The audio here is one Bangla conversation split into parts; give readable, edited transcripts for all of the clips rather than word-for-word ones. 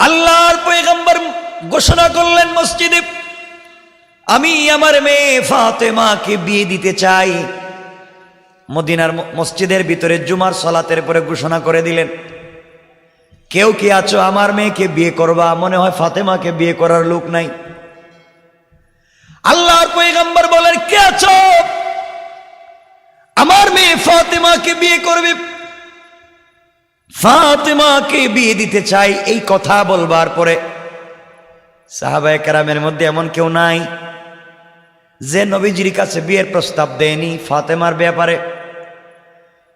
আল্লাহর পয়গম্বর ঘোষণা করলেন মসজিদে, আমি আমার মেয়ে ফাতেমাকে বিয়ে দিতে চাই। মদিনার মসজিদের ভিতরে জুমার সালাতের পরে ঘোষণা করে দিলেন, কেউ কি আছো আমার মেয়েকে বিয়ে করবা? মনে হয় ফাতেমাকে বিয়ে করার লোক নাই। আল্লাহর পয়গম্বর বলেন, কে আছো আমার মেয়ে ফাতেমাকে বিয়ে করবে? ফাতেমাকে বিয়ে দিতে চাই। এই কথা বলবার পরে সাহাবায়ে কেরামের মধ্যে এমন কেউ নাই যে নবীজির কাছে বিয়ের প্রস্তাব দেয়নি ফাতেমার ব্যাপারে।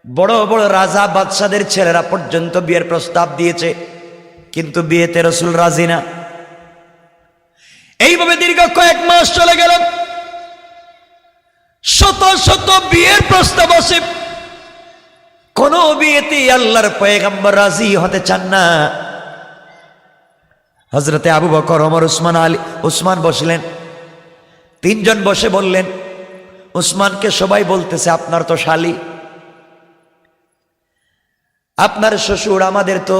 বড় বড় রাজা বাদশাদের ছেলেরা পর্যন্ত বিয়ের প্রস্তাব দিয়েছে, কিন্তু বিয়েতে রাসূল রাজি না। এইভাবে দীর্ঘ কয়েক মাস চলে গেল, শত শত বিয়ের প্রস্তাব আসে, কোন বিয়েতে আল্লাহর পয়গম্বর রাজি হতে চান না। হযরতে আবু বকর, ওমর, উসমান বসলেন। তিনজন বসে বললেন, উসমানকে সবাই বলতেছে আপনার তো শালী, আপনার শ্বশুর, আমাদের তো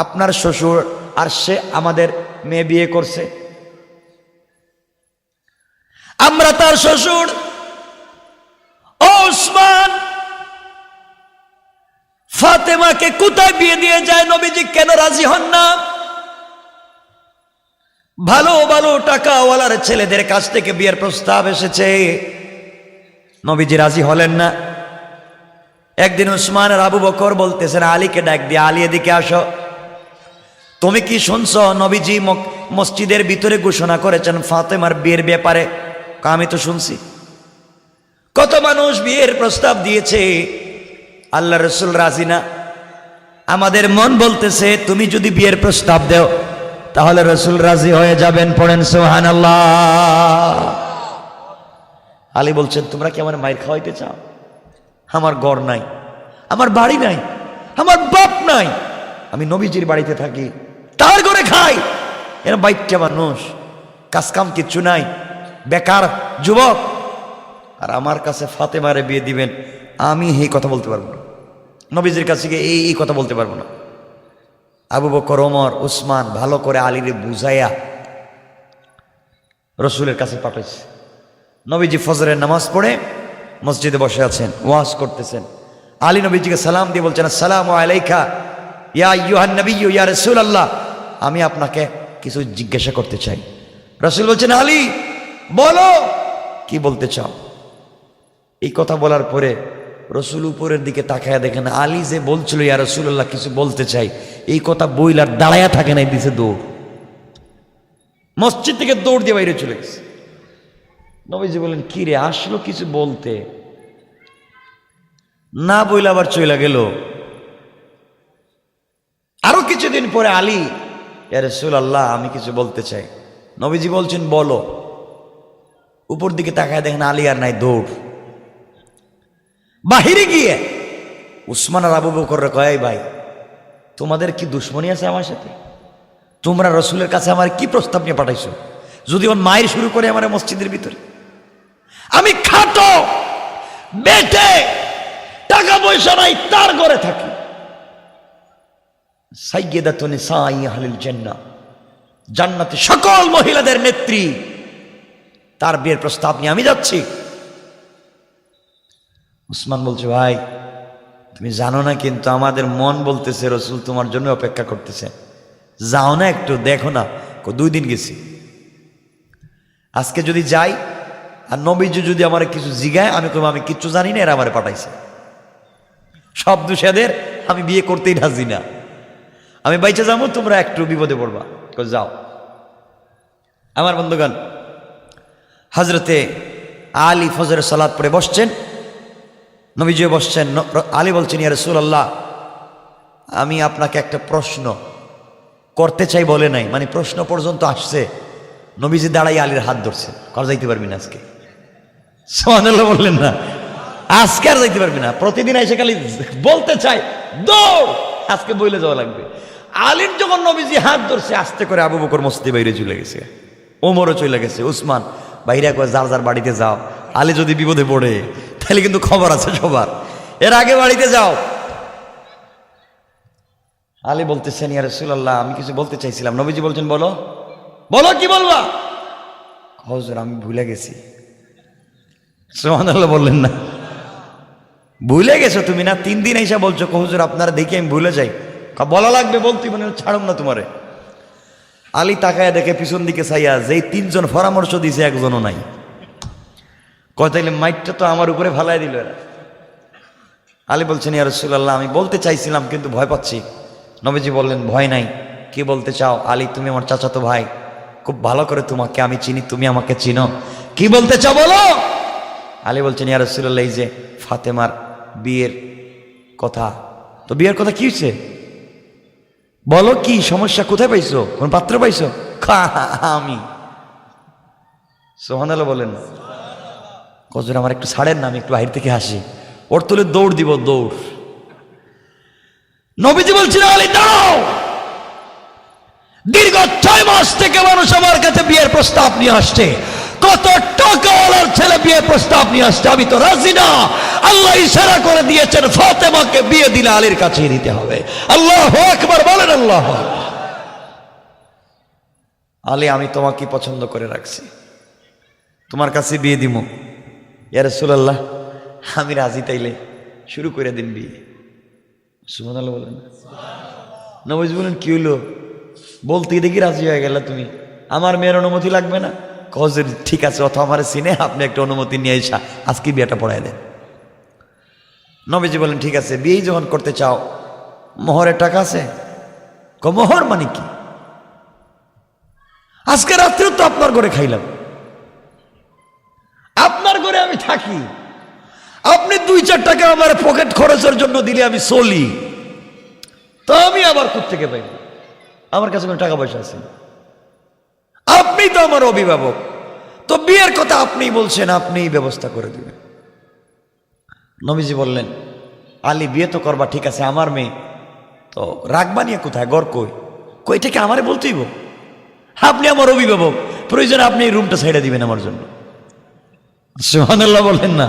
আপনার শ্বশুর আর সে আমাদের মেয়ে বিয়ে করছে, আমরা তার শ্বশুর। ও উসমান, ফাতেমাকে কোথায় বিয়ে দিয়ে যায়? নবীজি কেন রাজি হন না? ভালো ভালো টাকাওয়ালার ছেলেদের কাছ থেকে বিয়ের প্রস্তাব এসেছে, নবীজি রাজি হলেন না। একদিন উসমান আর আবু বকর বলতেছেন, আলীকে ডাক দিয়ে, আলী এদিকে আসো, তুমি কি শুনছো নবীজি মসজিদের ভিতরে ঘোষণা করেছেন ফাতেমার বিয়ের ব্যাপারে? আমি তো শুনছি, কত মানুষ বিয়ের প্রস্তাব দিয়েছে, আল্লাহ রাসূল রাজি না। আমাদের মন বলতেছে তুমি যদি বিয়ের প্রস্তাব দাও তাহলে রাসূল রাজি হয়ে যাবেন। পড়েন সুবহানাল্লাহ। আলী বলছেন, তোমরা কি আমার মায়ের খাওয়াইতে চাও? আমার ঘর নাই, আমার বাড়ি নাই, আমার বাপ নাই, আমি নবীজির বাড়িতে থাকি, তার ঘরে খাই, এরা বাইটটা মানুষ, কাজকাম কিচ্ছু নাই, বেকার যুবক, আর আমার কাছে ফাতেমারে বিয়ে দিবেন? আমি এই কথা বলতে পারবো না, নবীজির কাছে গিয়ে এই কথা বলতে পারবো না। আবু বকর, ওমর, উসমান ভালো করে আলীরে বুঝাইয়া রসুলের কাছে পাঠাইছে। নবীজি ফজরের নামাজ পড়ে মসজিদে বসে আছেন, ওয়াজ করতেছেন। আলী নবীজিকে সালাম দিয়ে বলছেন, আসসালামু আলাইকা ইয়া আইয়ুহান নবিয়্যু ইয়া রাসূলুল্লাহ, আমি আপনাকে কিছু জিজ্ঞাসা করতে চাই। রাসূল বলছেন, আলী বলো, কি বলতে চাও? এই কথা বলার পরে রসুল উপরের দিকে তাকায়া দেখেন আলী যে বলছিল ইয়া রাসূলুল্লাহ কিছু বলতে চাই, এই কথা বইলার দাঁড়ায়া থাকে নাই, দিছে দৌড়, মসজিদ থেকে দৌড় দিয়ে বাইরে চলে গেছে। নবীজি বললেন, কি রে, আসলো কিছু বলতে, না বইলে আবার চলে গেল। আরো কিছুদিন পরে আলী, ইয়া রাসূলুল্লাহ আমি কিছু বলতে চাই। নবীজি বলছেন, বলো। উপর দিকে তাকায় দেখেন আলী আর নাই, দৌড়। বাহিরে গিয়ে উসমান আর আবু বকর কয়, ভাই তোমাদের কি দুশ্মনী আছে আমার সাথে? তোমরা রসুলের কাছে আমার কি প্রস্তাব নিয়ে পাঠাইছো? যদি ওর মায়ের শুরু করে আমার মসজিদের ভিতরে, আমি খাটো বেটে, টাকা পয়সা নাই, তার ঘরে থাকি, সাইয়্যিদাতুন নিসাই আহলিল জান্নাহ, জান্নাতে সকল মহিলাদের নেত্রী, তার বিয়ের প্রস্তাব নিয়ে আমি যাচ্ছি। উসমান বলছে, ভাই তুমি জানো না, কিন্তু আমাদের মন বলতেছে রসুল তোমার জন্য অপেক্ষা করতেছে, যাও না একটু দেখো না। 2 দিন গেছি, আজকে যদি যাই আর নবীজি যদি আমার কিছু জিগায়, আমি কইব আমি কিচ্ছু জানি না, এরা আমারে পাঠাইছে, সব দুষেদের, আমি বিয়ে করতেই রাজি না, আমি বাইচে যাবো, তোমরা একটু বিপদে পড়বা, যাও। আমার বন্ধুগণ, হযরতে আলী ফজরের সালাত পড়ে বসছেন, নবীজি বসছেন। আলী বলছেন, ইয়া রাসূলুল্লাহ আমি আপনাকে একটা প্রশ্ন করতে চাই, বলে নাই, মানে প্রশ্ন পর্যন্ত আসছে। নবীজি দাঁড়াই আলীর হাত ধরছে, কর যাইতে পারবি না আজকে, সুবহানাল্লাহ বললেন না, আজকে আর যাইতে পারবি না, প্রতিদিন এসে খালি বলতে চাই, দৌড়, আজকে বইলে যাওয়া লাগবে। আলীর যখন নবীজি হাত ধরছে, আস্তে করে আবু বকর মসজিদে বাইরে চলে গেছে, ওমরও চলে গেছে, উসমান বাইরে কয় যার যার বাড়িতে যাও, আলী যদি বিপদে পড়ে তাহলে কিন্তু খবর আছে সবার, এর আগে বাড়িতে যাও। আলী বলতেছেন, ইয়া রাসূলুল্লাহ, আমি কিছু বলতে চাইছিলাম। নবীজি বলছেন, বলো বলো, কি বলবা? হুজুর আমি ভুলে গেছি। সুবহানাল্লাহ বললেন না? ভুলে গেছো তুমি না? 3 দিন এসে বলছো হুজুর আপনারা দেখি আমি ভুলে যাই। বলা লাগবে, বলতে মানে ছাড়ুম না তোমারে। আলী তাকায় দেখে পিছন দিকে চাইয়া, যেই 3 জন পরামর্শ দিছে একজনও নাই। কয় তাইলে মাইটটা তো আমার উপরে ফালাই দিল এরা। আলী বলছেন, ইয়া রাসূলুল্লাহ, আমি বলতে চাইছিলাম কিন্তু ভয় পাচ্ছি। নবীজি বললেন, ভয় নাই, কি বলতে চাও? আলী তুমি আমার চাচাতো ভাই, খুব ভালো করে তোমাকে আমি চিনি, তুমি আমাকে চিনো, কি বলতে চাও বলো? আলী বলছেন, ইয়া রাসূলুল্লাহ, এই যে ফাতেমার বিয়ের কথা। তো বিয়ের কথা কি হয়েছে বলো, কি সমস্যা, কোথায় পাইছো, কোন পাত্র পাইছো? আমি। সুবহানাল্লাহ বলেন। হুজুর আমার একটু ছাড়েন না, আমি একটু বাহির থেকে আসি। ওর তুলে দৌড় দিব, দৌড়। নবীজি বলছেন, আলী দাঁড়াও। দীর্ঘ 6 মাস থেকে মানুষ আমার কাছে বিয়ের প্রস্তাব নিয়ে আসছে। কত টাকাওয়ালার ছেলে বিয়ের প্রস্তাব নিয়ে আসছে, আমি তো রাজি না। আল্লাহ ইশারা করে দিয়েছেন, ফাতেমাকে বিয়ে দিলে আলীর কাছেই দিতে হবে। আল্লাহু আকবার বলেন। আল্লাহ। আলী আমি তোমাকে পছন্দ করে রাখছি, তোমার কাছে বিয়ে দিব। ইয়া রাসূলুল্লাহ আমি রাজি, তাইলে শুরু করে দিন বিয়ে। সুবহানাল্লাহ বলেন। নবীজি বলেন, কি হলো? বলতে দেখি রাজি হয়ে গেল তুমি, আমার মেয়ের অনুমতি লাগবে না? হুজুর ঠিক আছে, অথবা আমার সিনে আপনি একটা অনুমতি নিয়ে এসা আজকে বিয়েটা পড়ায় দেন। নবীজি বলেন, ঠিক আছে, বিয়ে যখন করতে চাও মোহরের টাকা আছে? মোহর মানে কি? আজকে রাত্রে তো আপনার ঘরে খাইলাম, আপনার ঘরে আমি থাকি, আপনি 2-4 টাকা আমার পকেট খরচের জন্য দিলে আমি চলি, তো আমি আবার কোত্থেকে পাইব? আমার কাছে কোনো টাকা পয়সা আছে? আপনি তো আমার অভিভাবক, তো বিয়ের কথা আপনিই বলছেন, আপনিই ব্যবস্থা করে দিবেন। নবীজি বললেন, আলী বিয়ে তো করবা, ঠিক আছে, আমার মেয়ে, তো রাখবা নিয়ে কোথায়, ঘর কই? কইটাকে আমারে বলতেইব? আপনি আমার অভিভাবক, প্রয়োজনে আপনি এই রুমটা ছেড়ে দিবেন আমার জন্য। সুবহানাল্লাহ বলেন না?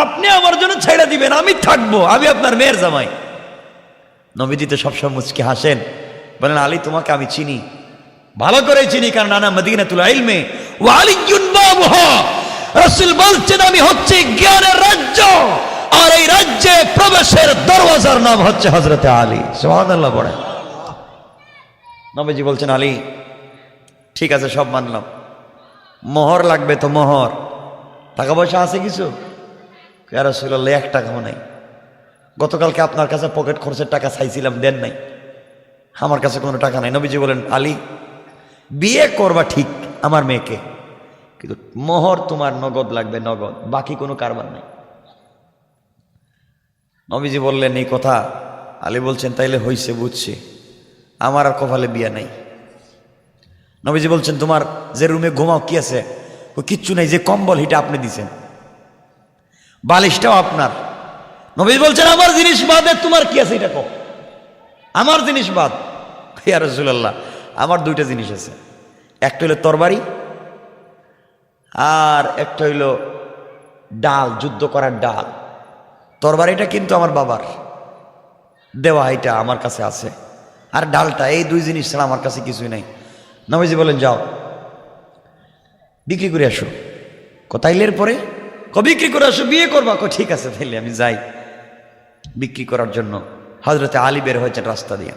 আপনি আমার জন্য ছেড়ে দিবেন, আমি থাকবো, আমি আপনার মেয়ের জামাই। নবীজি তো সবসময় মুচকি হাসেন, বলেন, আলী তোমাকে আমি চিনি, ভালো করে চিনি, কারণ আনা মদিনাতুল ইলমে ওয়া আলিয়্যুন বাবুহা। রাসূল বলছেন, আমি হচ্ছে জ্ঞানের রাজ্য, আর এই রাজ্যে প্রবেশের দরওয়াজার নাম হচ্ছে হযরতে আলী। সুবহানাল্লাহ বলেন। নবীজি বলছেন, আলী ঠিক আছে, সব মানলাম, মোহর লাগবে তো মোহর, টাকা পয়সা আছে কিছু? ইয়া রাসূলুল্লাহ 1 টাকাও নাই, গতকালকে আপনার কাছে পকেট খরচের টাকা চাইছিলাম, দেন নাই, আমার কাছে কোনো টাকা নাই। নবীজি বলেন, আলী বিয়ে করবা ঠিক আমার মেয়েকে, কিন্তু মোহর তোমার নগদ লাগবে, নগদ, বাকি কোনো কারবার নাই। নবীজি বললেন এই কথা। আলী বলছেন, তাইলে হইছে, বুঝছি, আমার আর কপালে বিয়ে নাই। নবীজি বলছেন, তোমার যে রুমে ঘুমাও কি আছে? ও কিচ্ছু নাই, যে কম্বল হিটা আপনি দিছেন, বালিশটাও আপনার। নবীজি বলছেন, আমার জিনিস বাদে তোমার কি আছে এটা কও, আমার জিনিস বাদ। ইয়া রাসূলুল্লাহ আমার 2টা জিনিস আছে, একটা হইল তরবারি, আর একটা হইল ডাল, যুদ্ধ করার ডাল। তরবারিটা কিন্তু আমার বাবার দেওয়া, এটা আমার কাছে আছে, আর ডালটা, এই 2 জিনিস ছাড়া আমার কাছে কিছুই নাই। নবীজি বলেন, যাও বিক্রি করে আসো। তাইলের পরে বিক্রি করে আসো, বিয়ে করবা? ঠিক আছে, তাইলে আমি যাই বিক্রি করার জন্য। হযরতে আলী বের হয়েছেন রাস্তা দিয়ে।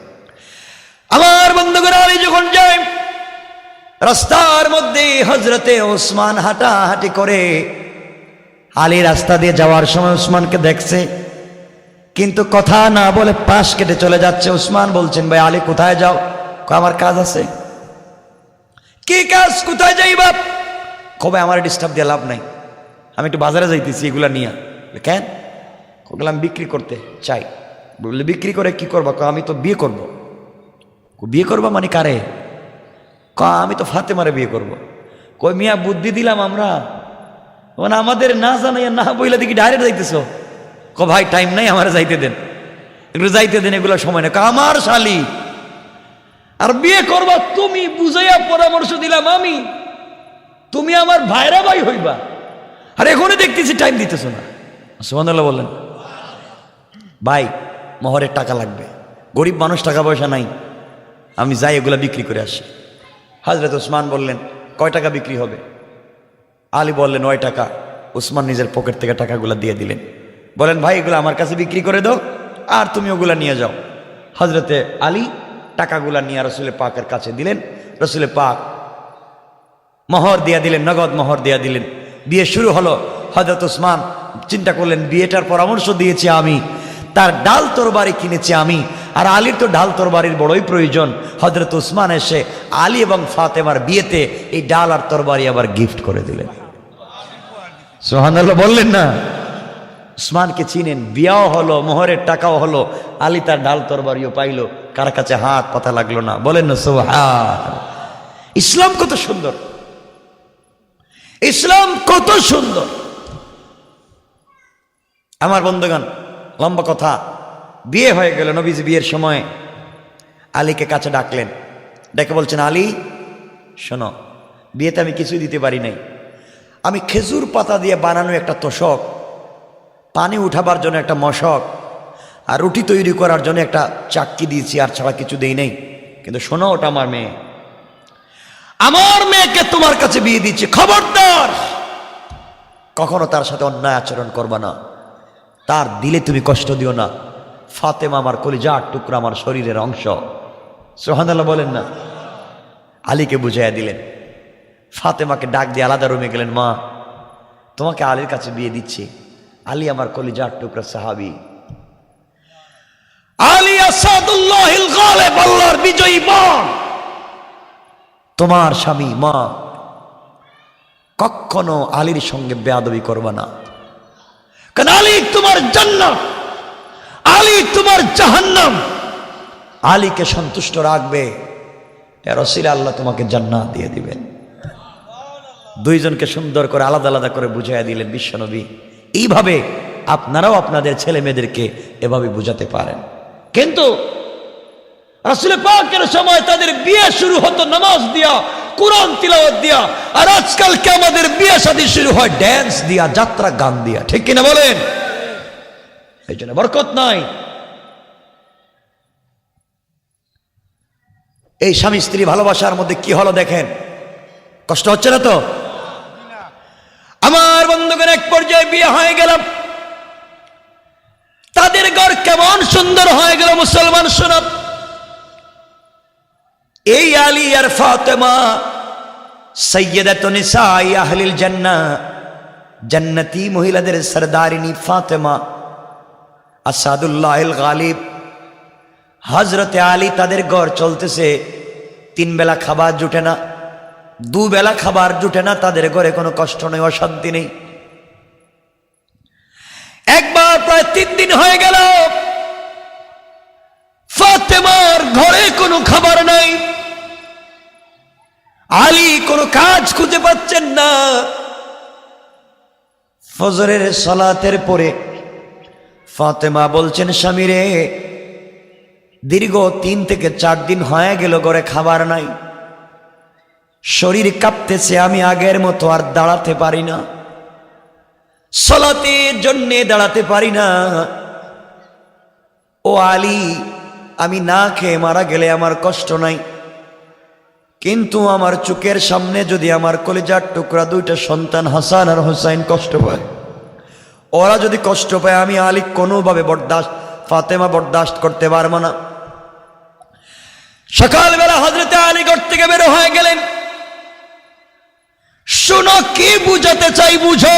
আমার বন্ধুগণ, আলী যখন যায় রাস্তার মধ্যে হযরতে ওসমান হাঁটাহাঁটি করে। আলী রাস্তা দিয়ে যাওয়ার সময় ওসমানকে দেখছে, কিন্তু কথা না বলে পাশ কেটে চলে যাচ্ছে। ওসমান বলছেন, ভাই আলী কোথায় যাও? আমার কাজ আছে। কি কাজ? কোথায় যাইবা? কবে আমার ডিস্টার্ব দিয়ে লাভ নাই, আমি একটু বাজারে যাইতেছি এগুলা নিয়ে। কেন? ওগুলো আমি বিক্রি করতে চাই। বললে বিক্রি করে কি করবা? আমি তো বিয়ে করব। বিয়ে করবা মানে কারে? আমি তো ফাতেমারে বিয়ে করব। কই মিয়া বুদ্ধি দিলাম আমরা, মানে আমাদের না জানাইয়া না বইলা দেখি ডাইরেক্ট যাইতেছ। ভাই টাইম নাই, আমার যাইতে দেন, এগুলো যাইতে দেন, এগুলো সময় না। আমার শালি আর বিয়ে করবা তুমি, বুঝাইয়া পরামর্শ দিলাম আমি, তুমি আমার ভাইরা ভাই হইবা, আর এখনই দেখতেছি টাইম দিতেছ না। সুবহানাল্লাহ বললেন। ভাই মোহরের টাকা লাগবে, গরিব মানুষ, টাকা পয়সা নাই, আমি যাই এগুলা বিক্রি করে আসি। হযরত উসমান বললেন, কয় টাকা বিক্রি হবে? আলী বললেন 9 টাকা। উসমান নিজের পকেট থেকে টাকাগুলা দিয়ে দিলেন, বলেন ভাই এগুলো আমার কাছে বিক্রি করে দাও, আর তুমি ওগুলা নিয়ে যাও। হযরতে আলী টাকাগুলা নিয়ে রসুল পাকের কাছে দিলেন। রসুল পাক মোহর দিয়া দিলেন, নগদ মোহর দিয়া দিলেন। বিয়ে শুরু হলো। হযরত উসমান চিন্তা করলেন, বিয়েটার পরামর্শ দিয়েছি আমি, তার ডাল তরবারি কিনেছি আমি, আর আলীর তো ডাল তরবারির বড়ই প্রয়োজন। হযরত উসমান এসে আলী এবং ফাতেমার বিয়েতে এই ডাল আর তরবারি আবার গিফট করে দিলেন। সুবহানাল্লাহ বললেন না? উসমানকে চিনেন, বিয়াও হলো, মোহরের টাকাও হলো, আলী তার ডাল তরবারিও পাইলো, কার কাছে হাত পাতা লাগলো না। বলেন না সুবহান। ইসলাম কত সুন্দর, ইসলাম কত সুন্দর। আমার বন্ধুগণ, লম্বা কথা, বিয়ে হয়ে গেল। নবীজি বিয়ের সময় আলীকে কাছে ডাকলেন, ডেকে বলছেন, আলী শোনো, বিয়েতে আমি কিছুই দিতে পারি নাই, আমি খেজুর পাতা দিয়ে বানানো একটা তোশক, পানি উঠাবার জন্য একটা মশক, আর রুটি তৈরি করার জন্য একটা চাক্কি দিয়েছি, আর ছাড়া কিছু দেই নাই। কিন্তু শোনো, ওটা আমার মেয়ে, আমার মেয়েকে তোমার কাছে বিয়ে দিচ্ছি, খবরদার কখনো তার সাথে অন্যায় আচরণ করবা না, তার দিলে তুমি কষ্ট দিও না। ফাতেমা আমার কলিজার টুকরা, আমার শরীরের অংশ। সুবহানাল্লাহ বলেন না? আলীকে বুঝাইয়া দিলেন। ফাতেমাকে ডাক দিয়ে আলাদা রুমে গেলেন, মা তোমাকে আলীর কাছে বিয়ে দিচ্ছি, আলী আমার কলিজার টুকরা সাহাবী, আলী আসাদুল্লাহিল গালিব, আল্লাহর বিজয়ী বাণ, তোমার স্বামী। মা কখনো আলীর সঙ্গে বেয়াদবি করবা না, কারণ আলী তোমার জান্নাত, আলী তোমার জাহান্নাম। আলীকে সন্তুষ্ট রাখবে, এ রাসূল আল্লাহ তোমাকে জান্নাত দিয়ে দিবেন। দুইজনকে সুন্দর করে আলাদা আলাদা করে বুঝাইয়া দিলেন বিশ্বনবী। এইভাবে আপনারাও আপনাদের ছেলে মেয়েদেরকে এভাবে বুঝাতে পারেন। কিন্তু রাসূল পাকের সময় তাদের বিয়ে শুরু হতো নামাজ দিয়া, কুরআন তিলাওয়াত দিয়া, আর আজকালকে আমাদের বিয়ে শাদী শুরু হয় ড্যান্স দিয়া, যাত্রা গান দিয়া। ঠিক কিনা বলেন? এই জন্য বরকত নাই। এই স্বামী স্ত্রী ভালোবাসার মধ্যে কি হলো দেখেন, কষ্ট হচ্ছে না তো? আমার বন্ধুগণ, এক পর্যায়ে বিয়ে হয়ে গেল, তাদের ঘর কেমন সুন্দর হয়ে গেল মুসলমান শোনাব। এই আলী আর ফাতেমা সাইয়্যিদাতু নিসাই আহলিল জান্নাহ, জান্নাতি মহিলাদের সরদারিনী ফাতেমা আসাদুল্লাহিল গালিব। হযরতে আলী তাদের ঘর চলতেছে, 3 বেলা খাবার জুটে না, 2 বেলা খাবার জুটে না, তাদের ঘরে কোনো কষ্ট নেই, অশান্তি নেই। একবার প্রায় 3 দিন হয়ে গেল, ফাতেমার ঘরে কোনো খাবার নাই, আলী কোনো কাজ খুঁজে পাচ্ছেন না। ফজরের সালাতের পরে ফাতেমা বলছেন, স্বামী রে, দীর্ঘ 3 থেকে 4 দিন হয়ে গেল ঘরে খাবার নাই, শরীর কাঁপতেছে, আমি আগের মতো আর দাঁড়াতে পারি না, সালাতের জন্যে দাঁড়াতে পারি না। ও আলী, আমি না খেয়ে মারা গেলে আমার কষ্ট নাই, কিন্তু আমার চোখের সামনে যদি আমার কলিজার টুকরা 2টা সন্তান হাসান আর হুসাইন কষ্ট পায়, ওরা যদি কষ্ট পায়, আমি আলী কোনোভাবে ফাতেমা বরদাস্ত করতে পারবো না। সকালবেলা হযরতে আলী ঘর থেকে বের হয়ে গেলেন। শোনো, কি বুঝাতে চাই বুঝো।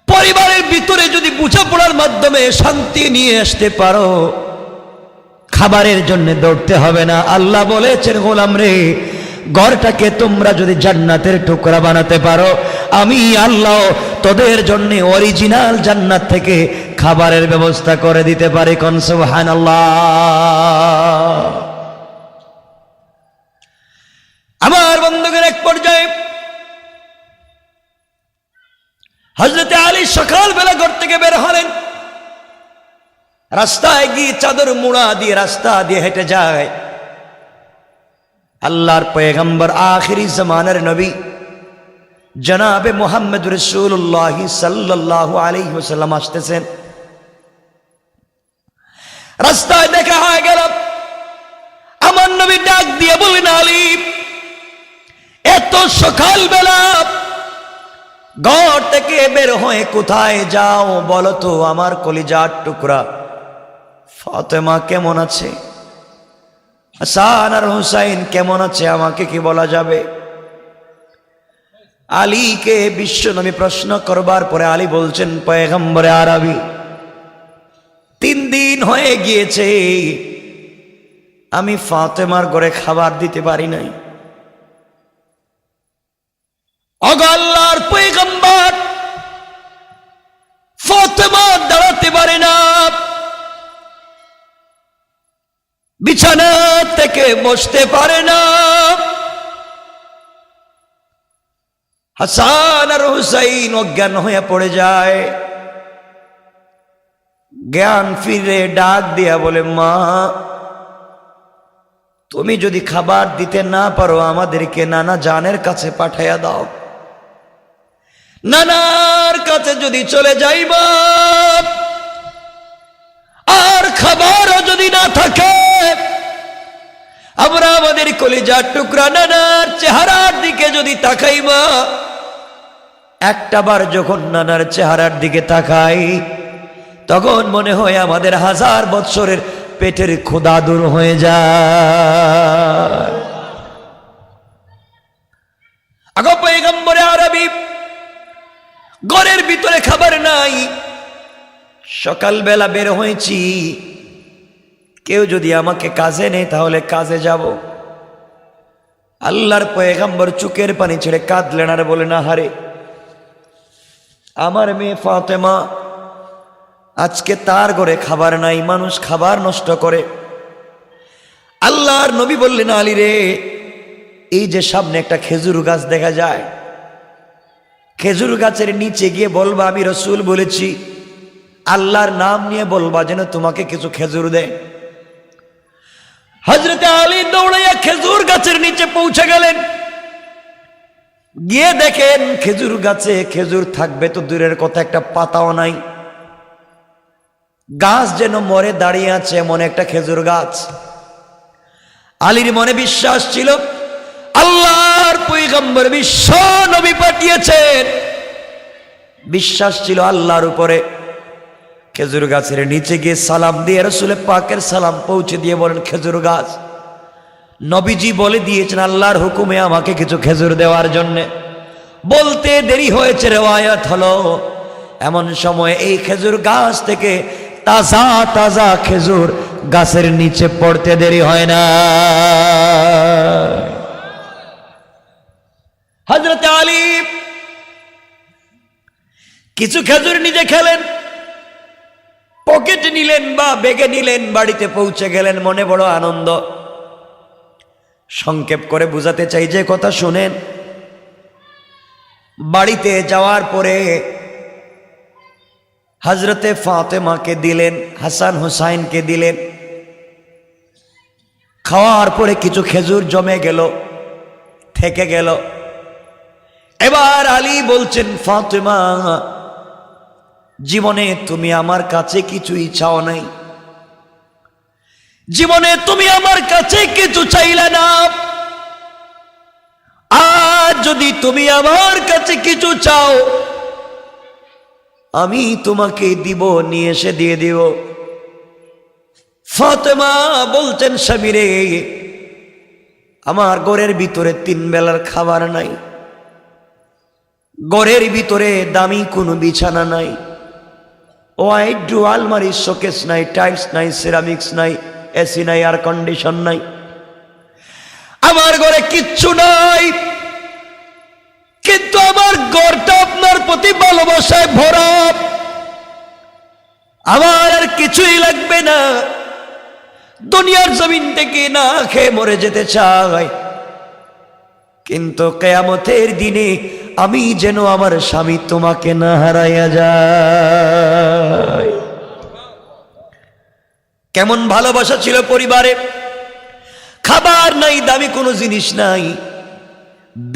পরিবারের ভিতরে যদি বোঝাপড়ার মাধ্যমে শান্তি নিয়ে আসতে পারো, খাবারের জন্য দৌড়তে হবে না। আল্লাহ বলেছেন, গোলাম রে, ঘরটাকে তোমরা যদি জান্নাতের টুকরা বানাতে পারো, আমি আল্লাহ তোদের জন্য অরিজিনাল জান্নাত থেকে খাবারের ব্যবস্থা করে দিতে পারি। কোন সুবহানাল্লাহ। আমার বন্ধুগণ, এক পর্যায়ে হযরতে আলী সকালবেলা ঘর থেকে বের হলেন। রাস্তায় গিয়ে চাদর মুড়া দিয়ে রাস্তা দিয়ে হেঁটে যায়। আল্লাহর পয়গম্বর, আখিরি জামানার নবী জনাবে মুহাম্মদ রাসূলুল্লাহ সাল্লাল্লাহু আলাইহি ওয়াসাল্লাম আসতেছেন। রাস্তায় দেখা হয়ে গেল, আমার নবী ডাক দিয়ে বললেন, আলী, এত সকালবেলা ঘর থেকে বের হয়ে কোথায় যাও বলো তো? আমার কলিজার টুকরা ফাতেমা কেমন আছে, হাসান আর হুসাইন কেমন আছে, আমাকে কি বলা যাবে? আলীকে বিশ্বনবী প্রশ্ন করবার পরে আলী বলছেন, পয়গম্বরে আরবি, 3 দিন হয়ে গিয়েছে আমি ফাতেমার ঘরে খাবার দিতে পারি নাই। ওগো আল্লাহর পয়গম্বর, ফাতেমা দাঁড়াতে পারে না, বিছানা থেকে বসতে পারে না, হাসান আর হুসাইন অজ্ঞান হয়ে পড়ে যায়। জ্ঞান ফিরে ডাক দিয়া বলে, মা, তুমি যদি খাবার দিতে না পারো আমাদেরকে নানা জানের কাছে পাঠাইয়া দাও। নানার কাছে যদি চলে যাইবা আর খাবারও যদি না থাকে, আমরা আমাদের কলিজার টুকরা নানার চেহারার দিকে যদি তাকাইবা, একটাবার যখন নানার চেহারার দিকে তাকাই তখন মনে হয় আমাদের 1000 বৎসরের পেটের ক্ষুধা দূর হয়ে যায়। আগো পয়গম্বরে আরবি, ঘরের ভিতরে খাবার নাই, সকালবেলা বের হয়েছি, কেউ যদি আমাকে কাজে নেই তাহলে কাজে যাব। আল্লাহর পয়গম্বর চোখের পানি ছেড়ে কাঁদলেন আর বলেন, আহারে আমার মেয়ে ফাতেমা, আজকে তার ঘরে খাবার নাই, মানুষ খাবার নষ্ট করে। আল্লাহর নবী বললেন, আলী রে, এই যে সামনে একটা খেজুর গাছ দেখা যায়, খেজুর গাছের নিচে গিয়ে বলবা আমি রসুল বলেছি, আল্লাহর নাম নিয়ে বলবা যেন তোমাকে কিছু খেজুর দেয়। হযরতে আলী দৌড়াইয়া খেজুর গাছের নিচে পৌঁছে গেলেন, গিয়ে দেখেন খেজুর গাছে খেজুর থাকবে তো দূরের কথা, একটা পাতাও নাই, গাছ যেন মরে দাঁড়িয়ে আছে এমন একটা খেজুর গাছ। আলীর মনে বিশ্বাস ছিল আল্লাহর পয়গম্বর বিশ্ব নবী পাঠিয়েছেন, বিশ্বাস ছিল আল্লাহর উপরে। খেজুর গাছের নিচে গিয়ে সালাম দিয়ে রাসূল পাকের সালাম পৌঁছে দিয়ে বলেন, খেজুর গাছ, নবীজি বলে দিয়েছেন আল্লাহর হুকুমে আমাকে কিছু খেজুর দেওয়ার জন্য। বলতে দেরি হয়েছে, রিওয়ায়াত হলো এমন সময় এই খেজুর গাছ থেকে তাজা তাজা খেজুর গাছের নিচে পড়তে দেরি হয় না। হযরত আলী কিছু খেজুর নিজে খেলেন, পকেটে নিলেন বা বেগে নিলেন, বাড়িতে পৌঁছে গেলেন, মনে বড় আনন্দ। সংক্ষেপ করে বুঝাতে চাই যে কথা শুনেন, বাড়িতে যাওয়ার পরে হযরতে ফাতেমাকে দিলেন, হাসান হুসাইনকে দিলেন। খাওয়ার পরে কিছু খেজুর জমে গেল, থেকে গেল। এবার আলী বলছেন, ফাতেমা, জীবনে তুমি আমার কাছে কিছুই চাও নাই, জীবনে তুমি আমার কাছে কিছু চাইলে না, আজ যদি তুমি আমার কাছে কিছু চাও আমি তোমাকে দিব, নিয়ে এসে দিয়ে দিব। ফাতেমা বলছেন, স্বামী রে, আমার ঘরের ভিতরে 3 বেলার খাবার নাই, ঘরের ভিতরে দামি কোনো বিছানা নাই, ওয়াইড আলমারি, শোকেস নাই, টাইলস নাই, সিরামিক্স নাই, এসি নাই, এয়ার কন্ডিশন নাই, আমার ঘরে কিচ্ছু নাই, কিন্তু আমার ঘরটা আপনার প্রতি ভালোবাসায় ভরা, আমার আর কিছুই লাগবে না, দুনিয়ার জমিন থেকে না খেয়ে মরে যেতে চাই, কিন্তু কিয়ামতের দিনে আমি যেন আমার স্বামী তোমাকে না হারাইয়া যায়। কেমন ভালোবাসা ছিল পরিবারে, খাবার নাই, দামি কোনো জিনিস নাই,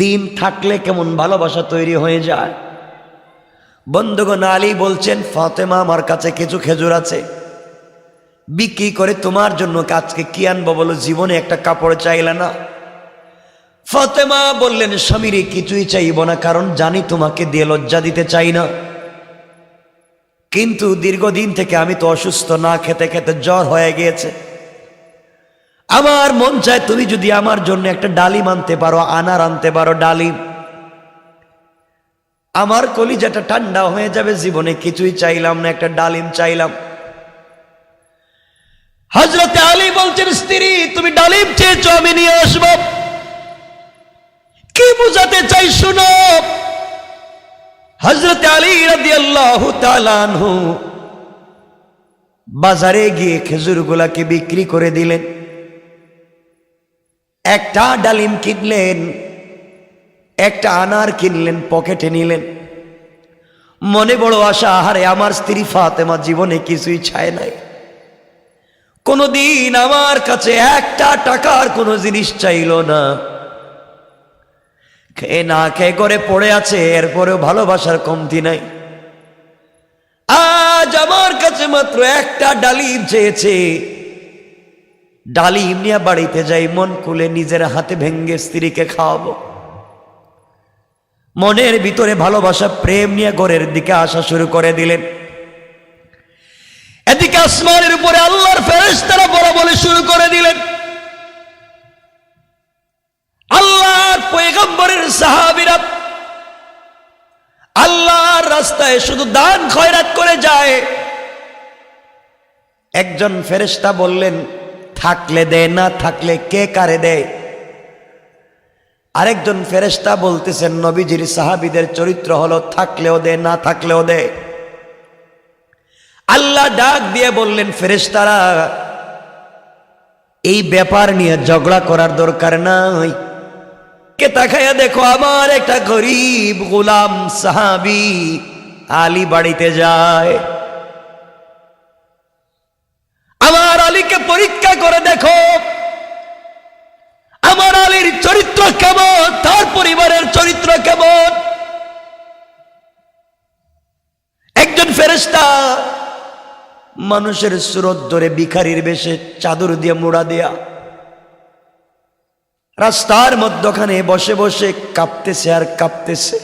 দিন থাকলে কেমন ভালোবাসা তৈরি হয়ে যায়। বন্ধুগণ, আলী বলছেন, ফাতেমা, আমার কাছে কিছু খেজুর আছে, বিক্রি করে তোমার জন্য আজকে কি আনবো বলো? জীবনে একটা কাপড় চাইলে না। ফাতেমা বললেন, স্বামীরে কিছুই চাইব না, কারণ জানি তোমাকে দিয়ে লজ্জা দিতে চাই না। কিন্তু দীর্ঘদিন থেকে আমি তো অসুস্থ, না খেতে খেতে জ্বর হয়ে গিয়েছে। আমার মন চায় তুমি যদি আমার জন্য একটা ডালিম আনতে পারো, আনার আনতে পারো, ডালিম, আমার কলিজাটা ঠান্ডা হয়ে যাবে। জীবনে কিছুই চাইলাম না, একটা ডালিম চাইলাম। হযরত আলী বলছেন, স্ত্রী তুমি ডালিম চেয়েছো, আমি নিয়ে আসবো। কি বুঝাতে চাই শুনো। হযরত আলী রাদিয়াল্লাহু তাআলা আনহু বাজারে গিয়ে খেজুরগুলাকে বিক্রি করে দিলেন। একটা ডালিম কিনলেন, একটা আনার কিনলেন, পকেটে নিলেন। মনে বড় আশা, আহারে আমার স্ত্রী ফাতেমা জীবনে কিছুই চায় নাই, কোনদিন আমার কাছে একটা টাকার কোনো জিনিস চাইল না, খেয়ে না খেয়ে করে পড়ে আছে, এরপরেও ভালোবাসার কমতি নাই। আজ আমার কাছে মাত্র একটা ডালিম চেয়েছে। ডালিম নিয়ে বাড়িতে যাই, মন খুলে নিজের হাতে ভেঙ্গে স্ত্রীকে খাওয়াবো। মনের ভিতরে ভালোবাসা, প্রেম নিয়ে ঘরের দিকে আসা শুরু করে দিলেন। এদিকে আসমানের উপরে আল্লাহর ফেরেশতারা বলা শুরু করে দিলেন। আল্লাহর পয়গম্বরের সাহাবীরা আল্লাহর রাস্তায় শুধু দান খয়রাত করে যায়। একজন ফেরেশতা বললেন, থাকলে দে, না থাকলে কে কারে দেয়? আরেকজন ফেরেশতা বলতেছেন, নবীজির সাহাবীদের চরিত্র হলো থাকলেও দে, না থাকলেও দে। আল্লাহ ডাক দিয়ে বললেন, ফেরেশতারা এই ব্যাপার নিয়ে ঝগড়া করার দরকার নাই। কে তাকায়া দেখো, আমার একটা গরিব গোলাম সাহাবী আলী বাড়িতে যায়। আমার আলীকে পরীক্ষা করে দেখো, আমার আলীর চরিত্র কেমন, তার পরিবারের চরিত্র কেমন। একজন ফেরেশতা মানুষের সুরত ধরে ভিখারির বেশে চাদর দিয়ে মোড়া দেয়া রাস্তার মধ্যখানে বসে বসে কাঁপতেছে আর কাঁপতেছে।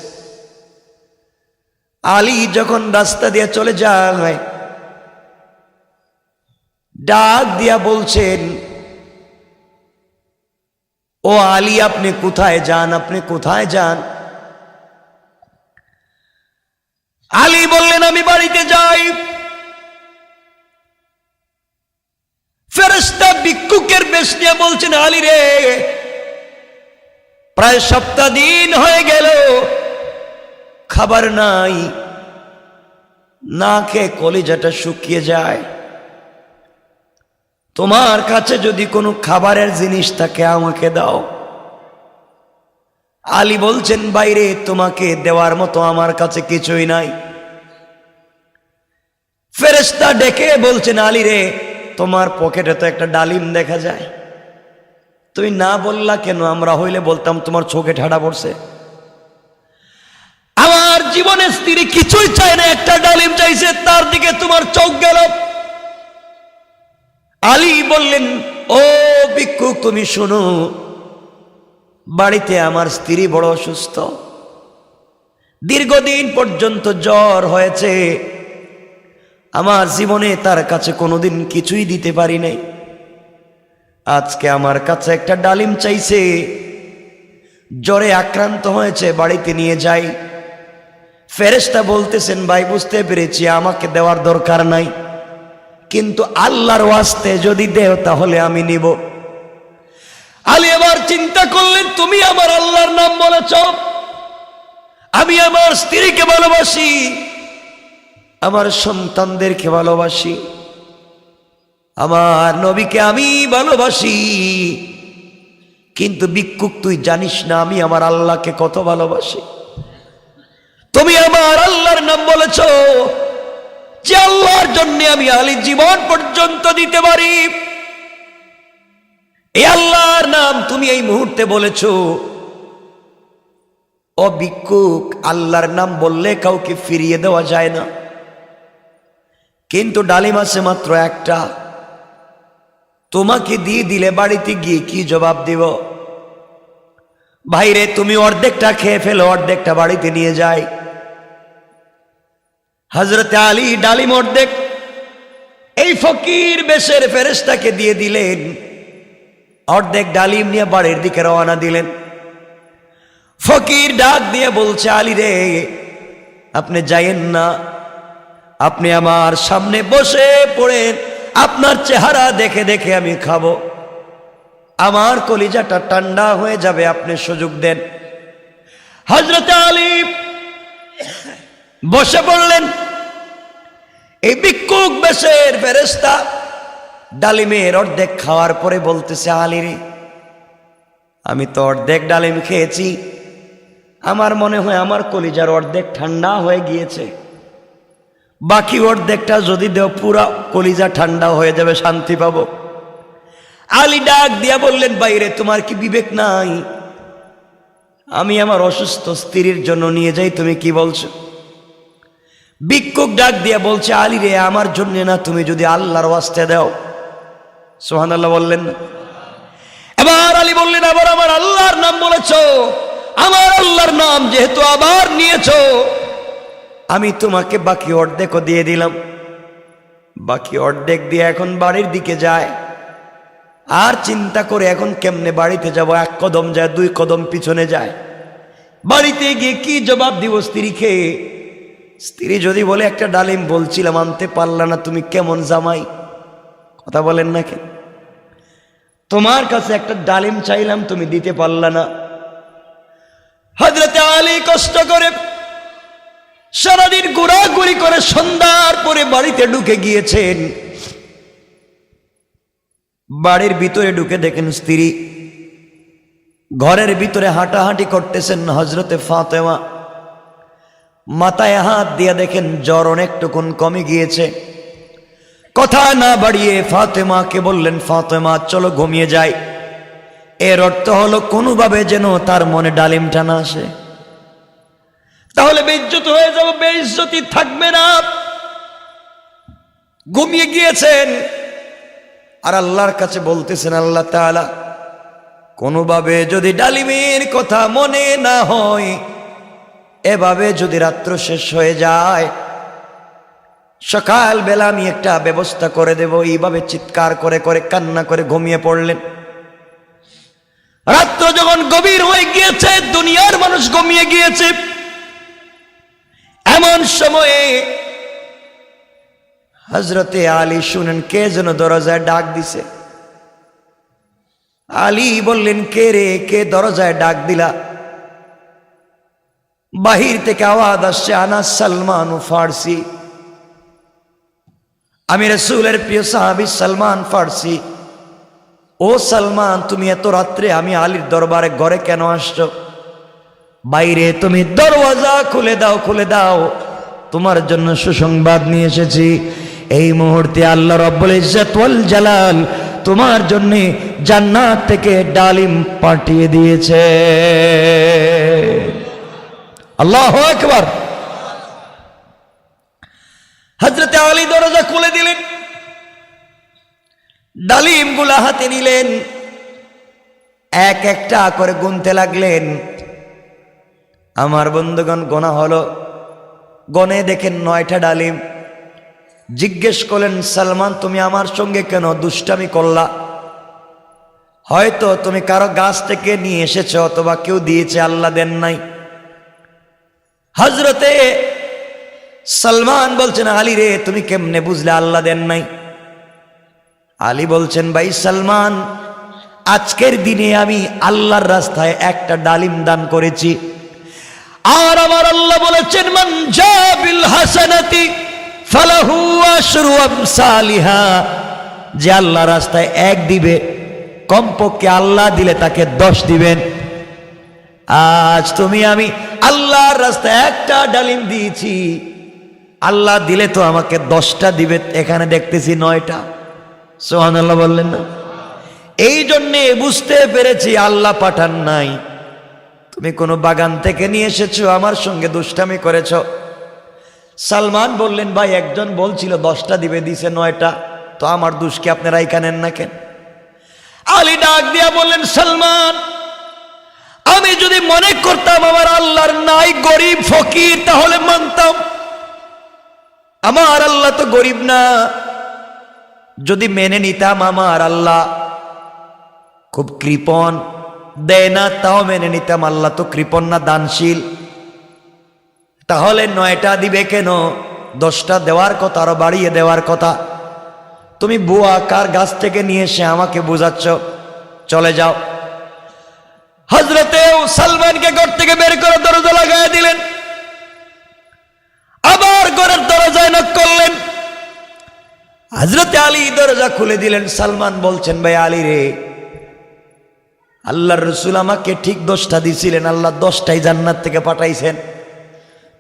আলী যখন রাস্তা দিয়ে চলে যায়, ডাক দিয়া বলছেন, ও আলী আপনি কোথায় যান, আপনি কোথায় যান? আলী বললেন, আমি বাড়িতে যাই। ফেরেশতা ভিক্ষুকের বেশ নিয়ে বলছেন, আলী রে, প্রায় সপ্তাহ দিন হয়ে গেল, খাবার নাই, না খেয়ে কলিজাটা শুকিয়ে যায়। তোমার কাছে যদি কোনো খাবারের জিনিস থাকে আমাকে দাও। আলী বলছেন, বাইরে তোমাকে দেওয়ার মতো আমার কাছে কিছুই নাই। ফেরেশতা ডেকে বলছেন, আলী রে, তোমার পকেটে তো একটা ডালিম দেখা যায়, তুমি না বললা কেন? আমরা হইলে বলতাম তোমার চোখে ঠাডা পড়ছে। আমার জীবনের স্ত্রী কিছুই চায় না, একটা ডালিম চাইছে, তার দিকে তোমার চোখ গেল। আলী বললেন, ও ভিক্ষুক তুমি শোনো, বাড়িতে আমার স্ত্রী বড় অসুস্থ, দীর্ঘদিন পর্যন্ত জ্বর হয়েছে। আমার জীবনে তার কাছে কোনোদিন কিছুই দিতে পারি নাই। আজকে আমার কাছে একটা ডালিম চাইছে, জ্বরে আক্রান্ত হয়েছে, বাড়িতে নিয়ে যাই। ফেরেশতা বলতেছেন, ভাই বুঝতে পেরেছি, আমাকে দেওয়ার দরকার নাই, কিন্তু আল্লাহর ওয়াস্তে যদি দেও তাহলে আমি নিব। আলী এবার চিন্তা করলেন, তুমি আমার আল্লাহর নাম বলেছ, আমি আমার স্ত্রীকে ভালোবাসি, আমার সন্তানদেরকে ভালোবাসি, আমার নবীকে আমি ভালোবাসি, কিন্তু ভিক্ষুক তুই জানিস না আমি আমার আল্লাহকে কত ভালোবাসি। তুমি আমার আল্লাহর নাম বলেছ, যে আল্লাহর জন্য আমি আলী জীবন পর্যন্ত দিতে পারি, এই আল্লাহর নাম তুমি এই মুহূর্তে বলেছ। ও ভিক্ষুক, আল্লাহর নাম বললে কাউকে ফিরিয়ে দেওয়া যায় না, কিন্তু ডালিম আছে মাত্র একটা, তোমাকে দিয়ে দিলে বাড়িতে গিয়ে কি জবাব দিব? ভাইরে তুমি অর্ধেকটা খেয়ে ফেলো, অর্ধেকটা বাড়িতে নিয়ে যাই। হযরতে আলী ডালিম অর্ধেক এই ফকির বেশের ফেরেশতাকে দিয়ে দিলেন, অর্ধেক ডালিম নিয়ে বাড়ির দিকে রওনা দিলেন। ফকির ডাক দিয়ে বলছে, আলী রে আপনি যাইয়েন না, আপনি আমার সামনে বসে পড়েন, আপনার চেহারা দেখে দেখে আমি খাবো, আমার কলিজাটা ঠান্ডা হয়ে যাবে, আপনি সুযোগ দেন। হযরতে আলী বসে পড়লেন। এই ভিক্ষুক বেশের ফেরেশতা ডালিমের অর্ধেক খাওয়ার পরে বলতেছে, আলী রে আমি তো অর্ধেক ডালিম খেয়েছি, আমার মনে হয় আমার কলিজার অর্ধেক ঠান্ডা হয়ে গিয়েছে, বাকি অর্ধেকটা যদি দেও পুরা কলিজা ঠান্ডা হয়ে যাবে, শান্তি পাবো। আলী ডাক দিয়া বললেন, বাইরে তোমার কি বিবেক নাই? আমি আমার অসুস্থ স্ত্রীর জন্য নিয়ে যাই, তুমি কি বলছো? ভিক্ষুক ডাক দিয়া বলছে, আলী রে আমার জন্য না, তুমি যদি আল্লাহর ওয়াস্তে দাও। সুবহানাল্লাহ বললেন না? এবার আলী বললেন, আবার আমার আল্লাহর নাম বলেছো, আমার আল্লাহর নাম যেহেতু আবার নিয়েছো, আমি তোমাকে বাকি অর্ধেকও দিয়ে দিলাম। বাকি অর্ধেক দিয়ে এখন বাড়ির দিকে যায়, আর চিন্তা করে এখন কেমনে বাড়িতে যাব, এক কদম যায়, দুই কদম পিছনে যায়, বাড়িতে গিয়ে কি জবাব দিব স্ত্রীকে? স্ত্রী যদি বলে একটা ডালিম বলছিলাম আনতে পারলা না, তুমি কেমন জামাই? কথা বলেন না কেন? তোমার কাছে একটা ডালিম চাইলাম, তুমি দিতে পারলা না। হযরতে আলী কষ্ট করে সারাদিন ঘোরাঘুরি করে সন্ধ্যার পরে বাড়িতে ঢুকে গিয়েছেন। বাড়ির ভিতরে ঢুকে দেখেন স্ত্রী ঘরের ভিতরে হাঁটাহাঁটি করতেছেন। হযরতে ফাতেমা মাথায় হাত দিয়ে দেখেন জ্বর অনেকটুকুন কমে গিয়েছে। কথা না বাড়িয়ে ফাতেমাকে বললেন, ফাতেমা চলো ঘুমিয়ে যাই। এর অর্থ হলো কোনোভাবে যেন তার মনে ডালিমটা না আসে, তাহলে বেইজ্জত হয়ে যাব, বেইজ্জতি থাকবে না। ঘুমিয়ে গিয়েছেন আর আল্লাহর কাছে বলতেছেন, আল্লাহ তাআলা কোনোভাবে যদি ডালিমের কথা মনে না হয়, এভাবে যদি রাত্র শেষ হয়ে যায়, সকাল বেলা আমি একটা ব্যবস্থা করে দেব। এইভাবে চিৎকার করে করে কান্না করে ঘুমিয়ে পড়লেন। রাত্র যখন গভীর হয়ে গিয়েছে, দুনিয়ার মানুষ ঘুমিয়ে গিয়েছে, এমন সময়ে হযরতে আলী শুনেন কে যেন দরজায় ডাক দিছে। আলী বললেন, কে রে, কে দরজায় ডাক দিলা? বাহির থেকে আওয়াজ আসছে, আনা সালমান ফারসি, আমি রাসূলের প্রিয় সাহাবী সালমান ফারসি। ও সালমান, তুমি এত রাত্রে আমি আলীর দরবারে ঘরে কেন আসছো? বাইরে তুমি দরওয়াজা খুলে দাও, খুলে দাও, তোমার জন্য সুসংবাদ নিয়ে এসেছি। এই মুহূর্তে আল্লাহ রাব্বুল ইজ্জত ওয়াল জালাল তোমার জন্য জান্নাত থেকে ডালিম পাঠিয়ে দিয়েছে। আল্লাহু আকবার। হযরতে আলী দরজা খুলে দিলেন, ডালিমগুলা হাতে নিলেন, এক একটা করে গুনতে লাগলেন। আমার বন্ধুগণ, গোনা হলো, গনে দেখেন 9টা ডালিম। জিজ্ঞেস করলেন, সালমান তুমি আমার সঙ্গে কেন দুষ্টামি করলা? হয়তো তুমি কারো গাছ থেকে নিয়ে এসেছো, অথবা কেউ দিয়েছে, আল্লাহ দেন নাই। হযরতে সালমান বলছেন, আলী রে তুমি কেমনে বুঝলে আল্লাহ দেন নাই? আলী বলছেন, ভাই সালমান, আজকের দিনে আমি আল্লাহর রাস্তায় একটা ডালিম দান করেছি, আর আমার আল্লাহ বলেছেন, মান জাবিল হাসানাতি ফালাহু আশরু আমসালিহা, যে আল্লাহ রাস্তায় এক দিবে, কমপক্ষে আল্লাহ দিলে তাকে 10 দিবেন। আজ তুমি আমি আল্লাহর রাস্তায় একটা ডালিম দিয়েছি, আল্লাহ দিলে তো আমাকে 10টা দিবে, এখানে দেখতেছি 9টা। সুবহানাল্লাহ বললেন না? এই জন্যে বুঝতে পেরেছি আল্লাহ পাঠান নাই, তুমি কোনো বাগান থেকে নিয়ে এসেছো, আমার সঙ্গে দুষ্টামি করেছ। সালমান বললেন, ভাই একজন বলছিল 10টা দিবে, দিছে 9টা, তো আমার দোষ কি আপনারা এখানে নেন না কেন? আলী ডাক দিয়া বললেন, সালমান, আমি যদি মনে করতাম আমার আল্লাহর নাই, গরিব ফকির, তাহলে মানতাম। আমার আল্লাহ তো গরিব না। যদি মেনে নিতাম আমার আল্লাহ খুব কৃপণ, দেয় না, তাও মেনে নিতাম। আল্লাহ তো কৃপণ না, দানশীল। তাহলে 9টা দিবে কেন? 10টা দেওয়ার কথা, আরো বাড়িয়ে দেওয়ার কথা। তুমি বুয়া কার গাছ থেকে নিয়ে এসে আমাকে বোঝাচ্ছ, চলে যাও। হযরতে সালমানকে ঘর থেকে বের করে দরজা লাগায় দিলেন। আবার ঘরের দরজায় নক করলেন। হযরতে আলী দরজা খুলে দিলেন। সালমান বলছেন, ভাই আলী রে, আল্লাহর রাসূল আমাকে ঠিক 10টা দিছিলেন, আল্লাহ 10টাই জান্নাত থেকে পাঠাইছেন।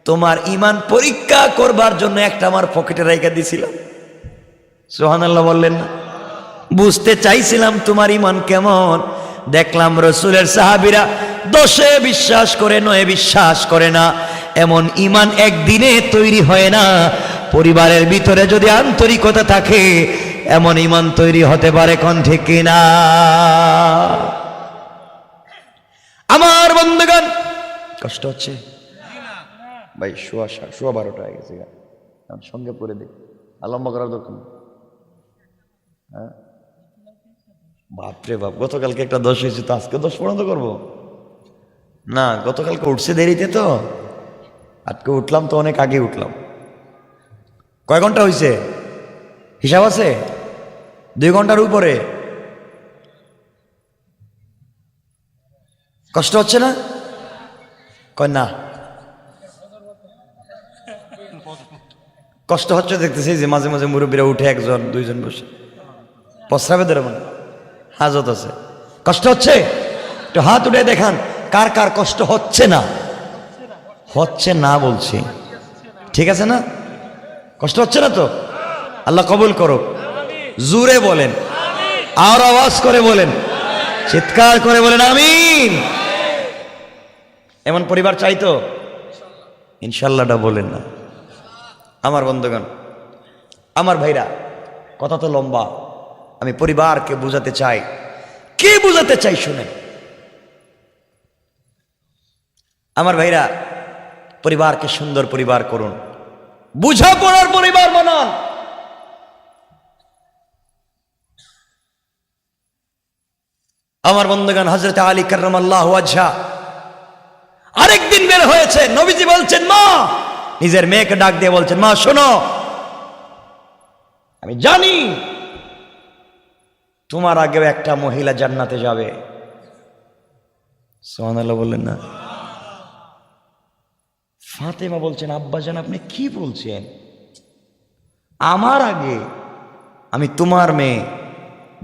তোমার ঈমান পরীক্ষা করবার জন্য একটা আমার পকেটে রেখে দিছিলাম। সুবহানাল্লাহ বললেন না? বুঝতে চাইছিলাম তোমার ঈমান কেমন। দেখলাম রাসূলের সাহাবীরা 10এ বিশ্বাস করে, 9এ বিশ্বাস করে না। এমন ঈমান একদিনে তৈরি হয় না। পরিবারের ভিতরে যদি আন্তরিকতা থাকে, এমন ঈমান তৈরি হতে পারে। কোন ঠিক কিনা? আমার বন্ধুগণ, কষ্ট হচ্ছে ভাই? সোয়া 12টা হয়ে গেছে, সঙ্গে পড়ে দিই। লম্বা করার দরকার নেই। হ্যাঁ, বাপরে বাপ, গতকালকে একটা 10 হয়েছে, তো আজকে 10 পর্যন্ত করবো না? গতকালকে উঠছে দেরিতে, তো আজকে উঠলাম তো অনেক আগে উঠলাম। কয় ঘন্টা হয়েছে হিসাব আছে? 2 ঘন্টার উপরে। কষ্ট হচ্ছে না? কয় না, কষ্ট হচ্ছে। দেখতেছি যে মাঝে মাঝে মুরব্বীরা উঠে 1জন 2জন বসে প্রস্রাবে ধরে, মানে হাজত আছে। কষ্ট হচ্ছে? একটু হাত উঠে দেখান কার কার কষ্ট হচ্ছে না। হচ্ছে না বলছি, ঠিক আছে না? কষ্ট হচ্ছে না তো? আল্লাহ কবুল করুক। জোরে বলেন, আর আওয়াজ করে বলেন, চিৎকার করে বলেন আমিন। এমন পরিবার চাইতো? ইনশাল্লাহটা বলেন না। আমার বন্ধুগণ, আমার ভাইরা, কথা তো লম্বা। আমি পরিবারকে বুঝাতে চাই। কি বুঝাতে চাই শুনেন। আমার ভাইরা, পরিবারকে সুন্দর পরিবার করুন, বুঝাপড়ার পরিবার বানান। আমার বন্ধুগণ, হযরত আলী কাররামাল্লাহু ওয়াজহা আরেকদিন বের হয়েছে। নবীজি বলছেন, মা, নিজের মেয়েকে ডাক দিয়ে বলছেন, মা শোনো, আমি জানি তোমার আগেও একটা মহিলা জান্নাতে যাবে। সুবহানাল্লাহ বললেন না? ফাতেমা বলছেন, আব্বাজান আপনি কি বলছেন? আমার আগে? আমি তোমার মেয়ে,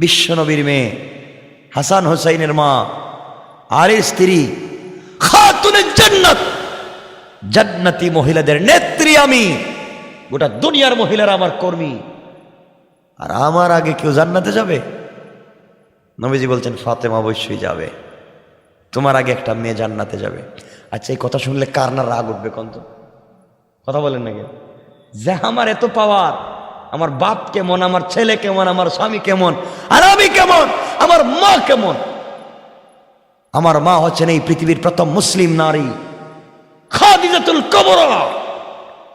বিশ্বনবীর মেয়ে, হাসান হোসাইনের মা, আলীর স্ত্রী, খাতুনে জান্নাত, জান্নাতি মহিলাদের নেত্রী আমি। গোটা দুনিয়ার মহিলারা আমার কর্মী, আর আমার আগে কেউ জান্নাতে যাবে? নবীজি বলছেন, ফাতেমা অবশ্যই যাবে। তোমার আগে একটা মেয়ে জান্নাতে যাবে। আচ্ছা, এই কথা শুনলে কার না রাগ উঠবে? কন্ত কথা বলেন না কেন? যে আমার এত পাওয়ার, আমার বাপ কেমন, আমার ছেলে কেমন, আমার স্বামী কেমন, আর আমি কেমন, আমার মা কেমন। আমার মা হচ্ছেন এই পৃথিবীর প্রথম মুসলিম নারী, খাদিজাতুল কুবরা,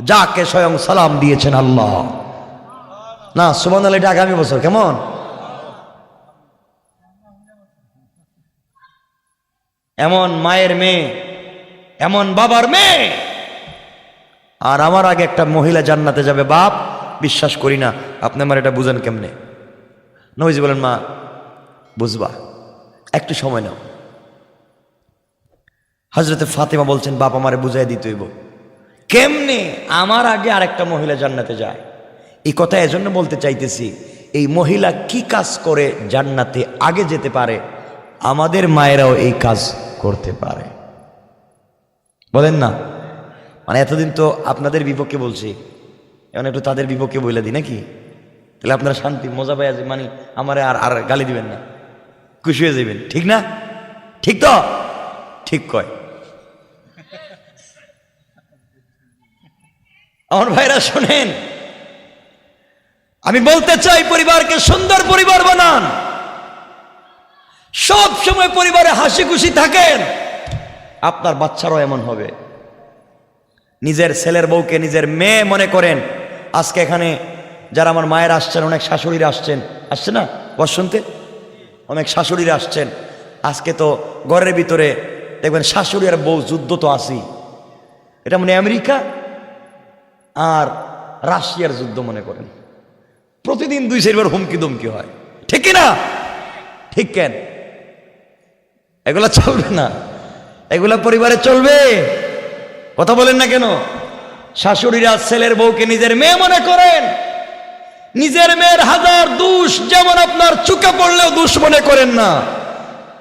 যাকে স্বয়ং সালাম দিয়েছেন আল্লাহ। না সুবহানাল্লাহ, এটা আগামী বছর কেমন? এমন মায়ের মেয়ে, এমন বাবার মেয়ে, আর আমার আগে একটা মহিলা জান্নাতে যাবে। বাপ, বিশ্বাস করি না। আপনি আমার এটা বুঝেন কেমনে? নবীজি বলেন, মা বুঝবা, একটু সময় নাও। হযরতে ফাতেমা বলছেন, বাপ আমারে বুঝাই দিতে হইব। কেমনে আমার আগে আরেকটা মহিলা জান্নাতে যায়? এই কথা এজন্য বলতে চাইতেছি, এই মহিলা কি কাজ করে জান্নাতে আগে যেতে পারে, আমাদের মায়েরাও এই কাজ করতে পারে। বলেন না? মানে এতদিন তো আপনাদের বিপক্ষে বলছি, এখন একটু তাদের বিপক্ষে বলে দিই নাকি? তাহলে আপনারা শান্তি মজা পাই, মানে আমারে আর আর গালি দিবেন না, খুশি হয়ে যাবেন। ঠিক না? ঠিক তো? ঠিক কয় আমার ভাইরা। শোনেন, আমি বলতে চাই, পরিবারকে সুন্দর পরিবার বানান। সব সময় পরিবারে হাসি খুশি থাকেন, আপনার বাচ্চারাও এমন হবে। নিজের ছেলের বউকে নিজের মেয়ে মনে করেন। আজকে এখানে যারা আমার মায়ের আসছেন, অনেক শাশুড়িরা আসছেন, আসছে না বস শুনতে, অনেক শাশুড়িরা আসছেন। আজকে তো ঘরের ভিতরে দেখবেন শাশুড়ি আর বউ যুদ্ধ তো আসি, এটা মানে আমেরিকা আর রাশিয়ার যুদ্ধ মনে করেন। প্রতিদিন 2-4 হুমকি দমকি হয়, ঠিক কিনা? ঠিক কেন? এগুলা চলবে না, এগুলা পরিবারে চলবে? কথা বলেন না কেন? শাশুড়িরা ছেলের বউকে নিজের মেয়ে মনে করেন, নিজের মেয়ের হাজার দোষ যেমন আপনার চোখে পড়লেও দোষ মনে করেন না,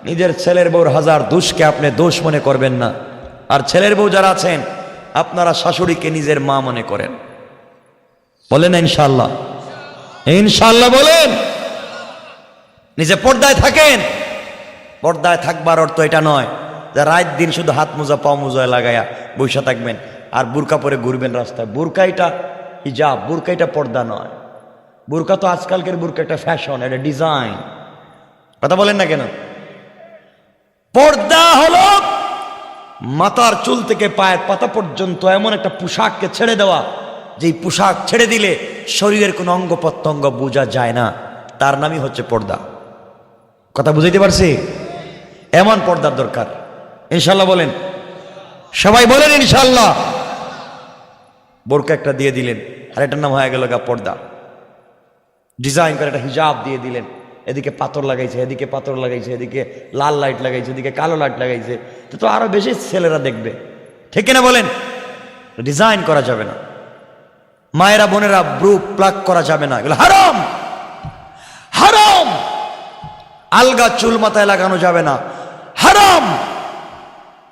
নিজের ছেলের বউর হাজার দোষকে আপনি দোষ মনে করবেন না। আর ছেলের বউ যারা আছেন, আপনারা শাশুড়িকে নিজের মা মনে করেন। বলেন ইনশাআল্লাহ? ইনশাআল্লাহ বলেন। নিজে পর্দায় থাকেন। পর্দায় থাকবার অর্থ এটা নয় যে রাত দিন শুধু হাত মোজা পা মোজায় লাগাইয়া বৈশা থাকবেন আর বুরকা পরে ঘুরবেন রাস্তায়। বুরকা এটা হিজাব, বুরকা এটা পর্দা নয়। বুরকা তো আজকালকের বুরকা একটা ফ্যাশন, এটা ডিজাইন। কথা বলেন না কেন? পর্দা হলো মাথার চুল থেকে পায়ের পাতা পর্যন্ত এমন একটা পোশাককে ছেড়ে দেওয়া, যেই পোশাক ছেড়ে দিলে শরীরের কোনো অঙ্গ প্রত্যঙ্গ বোঝা যায় না, তার নামই হচ্ছে পর্দা। কথা বুঝাইতে পারছি? এমন পর্দার দরকার। ইনশাল্লাহ বলেন, সবাই বলেন ইনশাল্লাহ। বোরকা একটা দিয়ে দিলেন, আর এটার নাম হয়ে গেল পর্দা। ডিজাইন করে একটা হিজাব দিয়ে দিলেন, এদিকে পাথর লাগাইছে, এদিকে পাথর লাগাইছে, এদিকে লাল লাইট লাগাইছে, এদিকে কালো লাইট লাগাইছে, তো আরো বেশি ছেলেরা দেখবে, ঠিক কিনা বলেন? ডিজাইন করা যাবে না। মায়েরা বোনেরা ব্রু প্লাক করা যাবে না, এগুলো হারাম, হারাম। আলগা চুল মাথায় লাগানো যাবে না, হারাম।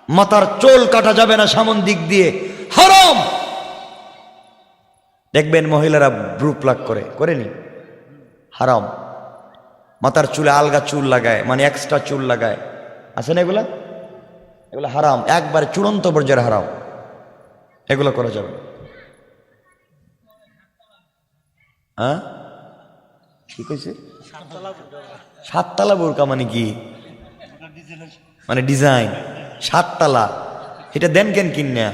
মাথার চুল কাটা যাবে না সামন দিক দিয়ে, হারাম। দেখবেন মহিলারা ব্রু প্লাক করেনি, হারাম। মাথার চুলে আলগা চুল লাগায়, মানে এক্সট্রা চুল লাগায়, আছে না এগুলা? এগুলো হারাম, একবারে চূড়ান্ত পর্যায়ের হারাম। এগুলো করা যাবে না। হ্যাঁ, কি কইছে? 7 তালা বোরকা মানে কি? মানে ডিজাইন 7 তালা। এটা দেন কেন কিনে?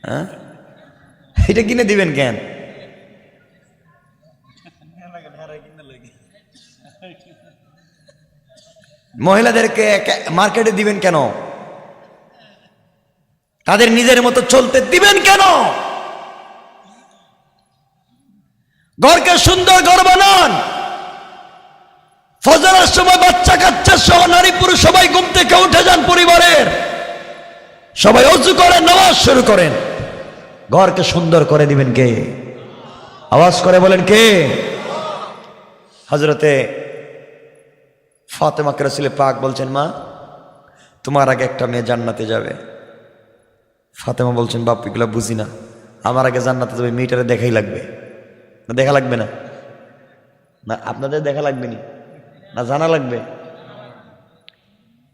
হ্যাঁ, এটা কিনে দিবেন কেন? মহিলাদেরকে মার্কেটে দিবেন কেন? তাদের নিজের মতো চলতে দিবেন কেন? ঘরকে সুন্দর ঘর বানান। ফজরের সময় বাচ্চা কাচ্চা সহ নারী পুরুষ সবাই ঘুম থেকে উঠে যান, পরিবারের সবাই ওযু করেন, নামাজ শুরু করেন। ঘরকে সুন্দর করে দিবেন কে? আওয়াজ করে বলেন কে? হযরতে ফাতেমাকে রাসূল পাক বলছেন, মা তোমার আগে একটা মেয়ে জান্নাতে যাবে। ফাতেমা বলছেন, বাপ এগুলো বুঝি না, আমার আগে জান্নাতে যাবে, মেয়েটারে দেখাই লাগবে না? দেখা লাগবে না? না আপনাদের দেখা লাগবে না জানা লাগবে?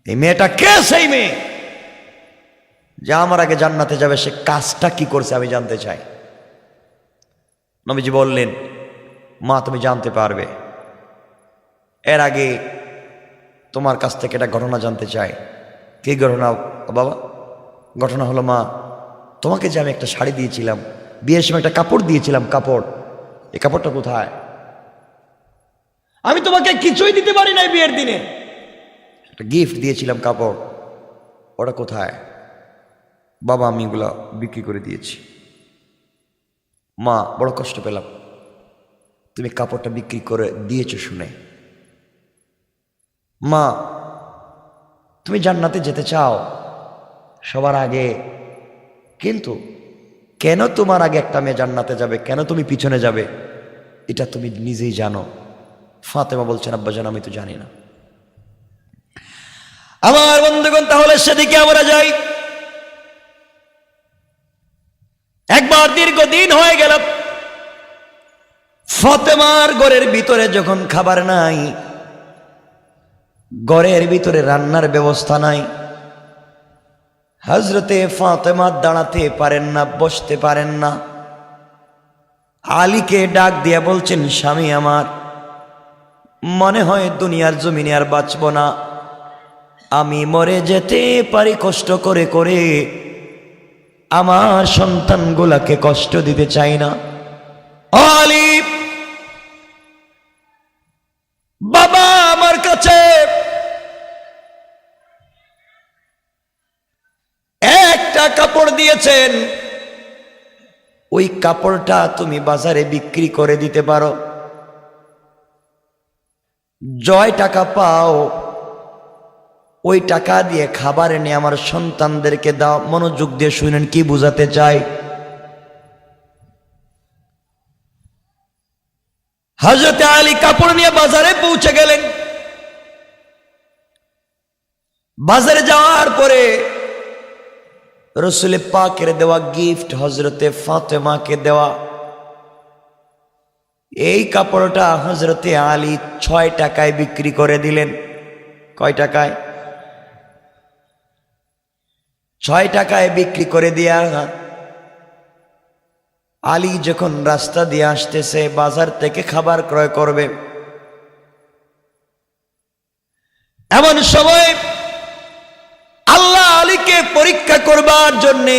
এই মেয়েটা কে? সেই মেয়ে যে আমার আগে জান্নাতে যাবে, সে কাজটা কি করছে আমি জানতে চাই। নবীজি বললেন, মা তুমি জানতে পারবে। এর আগে তোমার কাছ থেকে একটা ঘটনা জানতে চাই। কি ঘটনা বাবা? ঘটনা হলো, মা তোমাকে যে আমি একটা শাড়ি দিয়েছিলাম, বিয়ের সময় একটা কাপড় দিয়েছিলাম, কাপড়, এই কাপড়টা কোথায়? আমি তোমাকে কিছুই দিতে পারি নাই, বিয়ের দিনে একটা গিফট দিয়েছিলাম কাপড়, ওটা কোথায়? বাবা আমি এগুলা বিক্রি করে দিয়েছি। মা বড় কষ্ট পেলাম, তুমি কাপড়টা বিক্রি করে দিয়েছো শুনে। মা তুমি জান্নাতে যেতে চাও সবার আগে, কিন্তু কেন তোমার আগে একটা মেয়ে জান্নাতে যাবে, কেন তুমি পিছনে যাবে, এটা তুমি নিজেই জানো। ফাতেমা বলছেন, আব্বাজান আমি তো জানি না। আমার বন্ধুগণ, তাহলে সেদিকে আমরা যাই। একবার দীর্ঘদিন হয়ে গেল, ফাতেমার ঘরের ভিতরে যখন খাবার নাই, ঘরের ভিতরে রান্নার ব্যবস্থা নাই, হযরতে ফাতেমা দাঁড়াতে পারেন না, বসতে পারেন না। আলীকে ডাক দিয়া বলছেন, স্বামী আমার মনে হয় দুনিয়ার জমিনে আর বাঁচব না, আমি মরে যেতে পারি কষ্ট করে করে, আমার সন্তানগুলাকে কষ্ট দিতে চাই না। আলী, বাবা আমার কাছে একটা কাপড় দিয়েছেন, ওই কাপড়টা তুমি বাজারে বিক্রি করে দিতে পারো, জয় টাকা পাও, ওই টাকা দিয়ে খাবার এনে আমার সন্তানদেরকে দাও। মনোযোগ দিয়ে শুনেন কি বুঝাতে চাই। হযরত আলী কাপড় নিয়ে বাজারে পৌঁছে গেলেন। বাজারে যাওয়ার পরে রাসূল পাকের দেওয়া গিফট হযরতে ফাতেমাকে দেওয়া এই কাপড়টা হযরতে আলী 6 টাকায় বিক্রি করে দিলেন। কয় টাকায়? 6 টাকায় বিক্রি করে দিয়া আলী যখন রাস্তা দিয়ে আসতেছে বাজার থেকে খাবার ক্রয় করবে, এমন সময় আল্লাহ আলীকে পরীক্ষা করবার জন্যে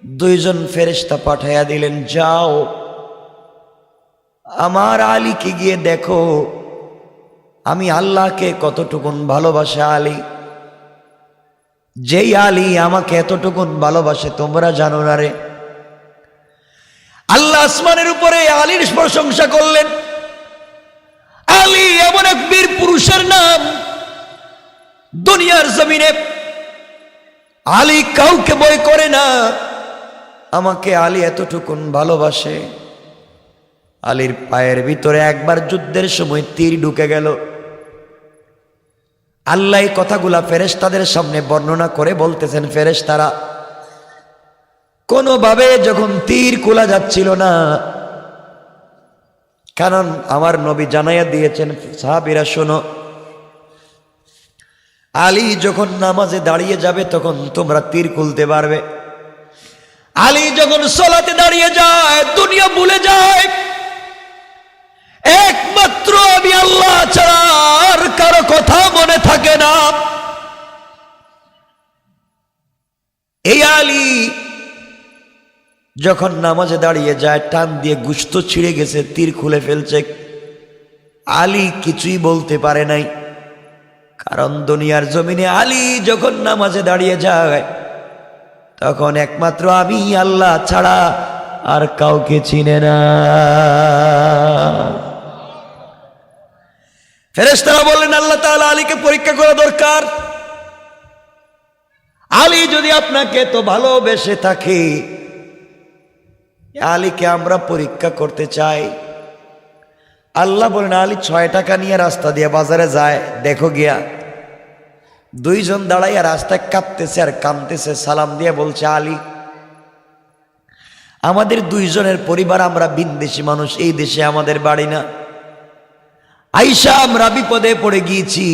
2 জন ফেরেশতা পাঠাইয়া দিলেন, যাও আমার আলীকে গিয়ে দেখো আমি আল্লাহকে কতটুকুন ভালোবাসে। আলী, যেই আলী আমাকে এতটুকুন ভালোবাসে তোমরা জানো না রে। আল্লাহ আসমানের উপরে আলীর প্রশংসা করলেন। আলী এমন এক বীর পুরুষের নাম, দুনিয়ার জমিনে আলী কাউকে ভয় করে না, আমাকে আলী এতটুকুন ভালোবাসে। আলীর পায়ের ভিতরে একবার যুদ্ধের সময় তীর ঢুকে গেল। আল্লাহ এই কথাগুলা ফেরেশতাদের সামনে বর্ণনা করে বলতেছেন, ফেরেশতারা কোনোভাবে যখন তীর খোলা যাচ্ছিল না, কারণ আমার নবী জানাইয়া দিয়েছেন, সাহাবীরা শোনো, আলী যখন নামাজে দাঁড়িয়ে যাবে তখন তোমরা তীর খুলতে পারবে। আলী যখন সালাতে দাঁড়িয়ে যায় দুনিয়া ভুলে যায়, একমাত্র আমি আল্লাহ ছাড়া আর কারো কথা মনে থাকে না। এই আলী যখন নামাজে দাঁড়িয়ে যায় টান দিয়ে গোশত ছিঁড়ে গেছে, তীর খুলে ফেলছে, আলী কিছুই বলতে পারে নাই, কারণ দুনিয়ার জমিনে আলী যখন নামাজে দাঁড়িয়ে যায় তখন একমাত্র আমি আল্লাহ ছাড়া আর কাউকে চিনে না। ফেরেশতারা বললেন, আল্লাহ তাআলা আলীকে পরীক্ষা করা দরকার। আলী যদি আপনাকে তো ভালোবেসে থাকে, আলীকে আমরা পরীক্ষা করতে চাই। আল্লাহ বলেন, আলী 6 টাকা নিয়ে রাস্তা দিয়ে বাজারে যায়, দেখো গিয়া 2 জন দাঁড়াইয়া রাস্তায় কাঁদতেছে আর কাঁদতেছে, সালাম দিয়ে বলছে, আলী আমাদের 2 জনের পরিবার, আমরা ভিনদেশী মানুষ, এই দেশে আমাদের বাড়ি না, আইসা আমরা বিপদে পড়ে গিয়েছি,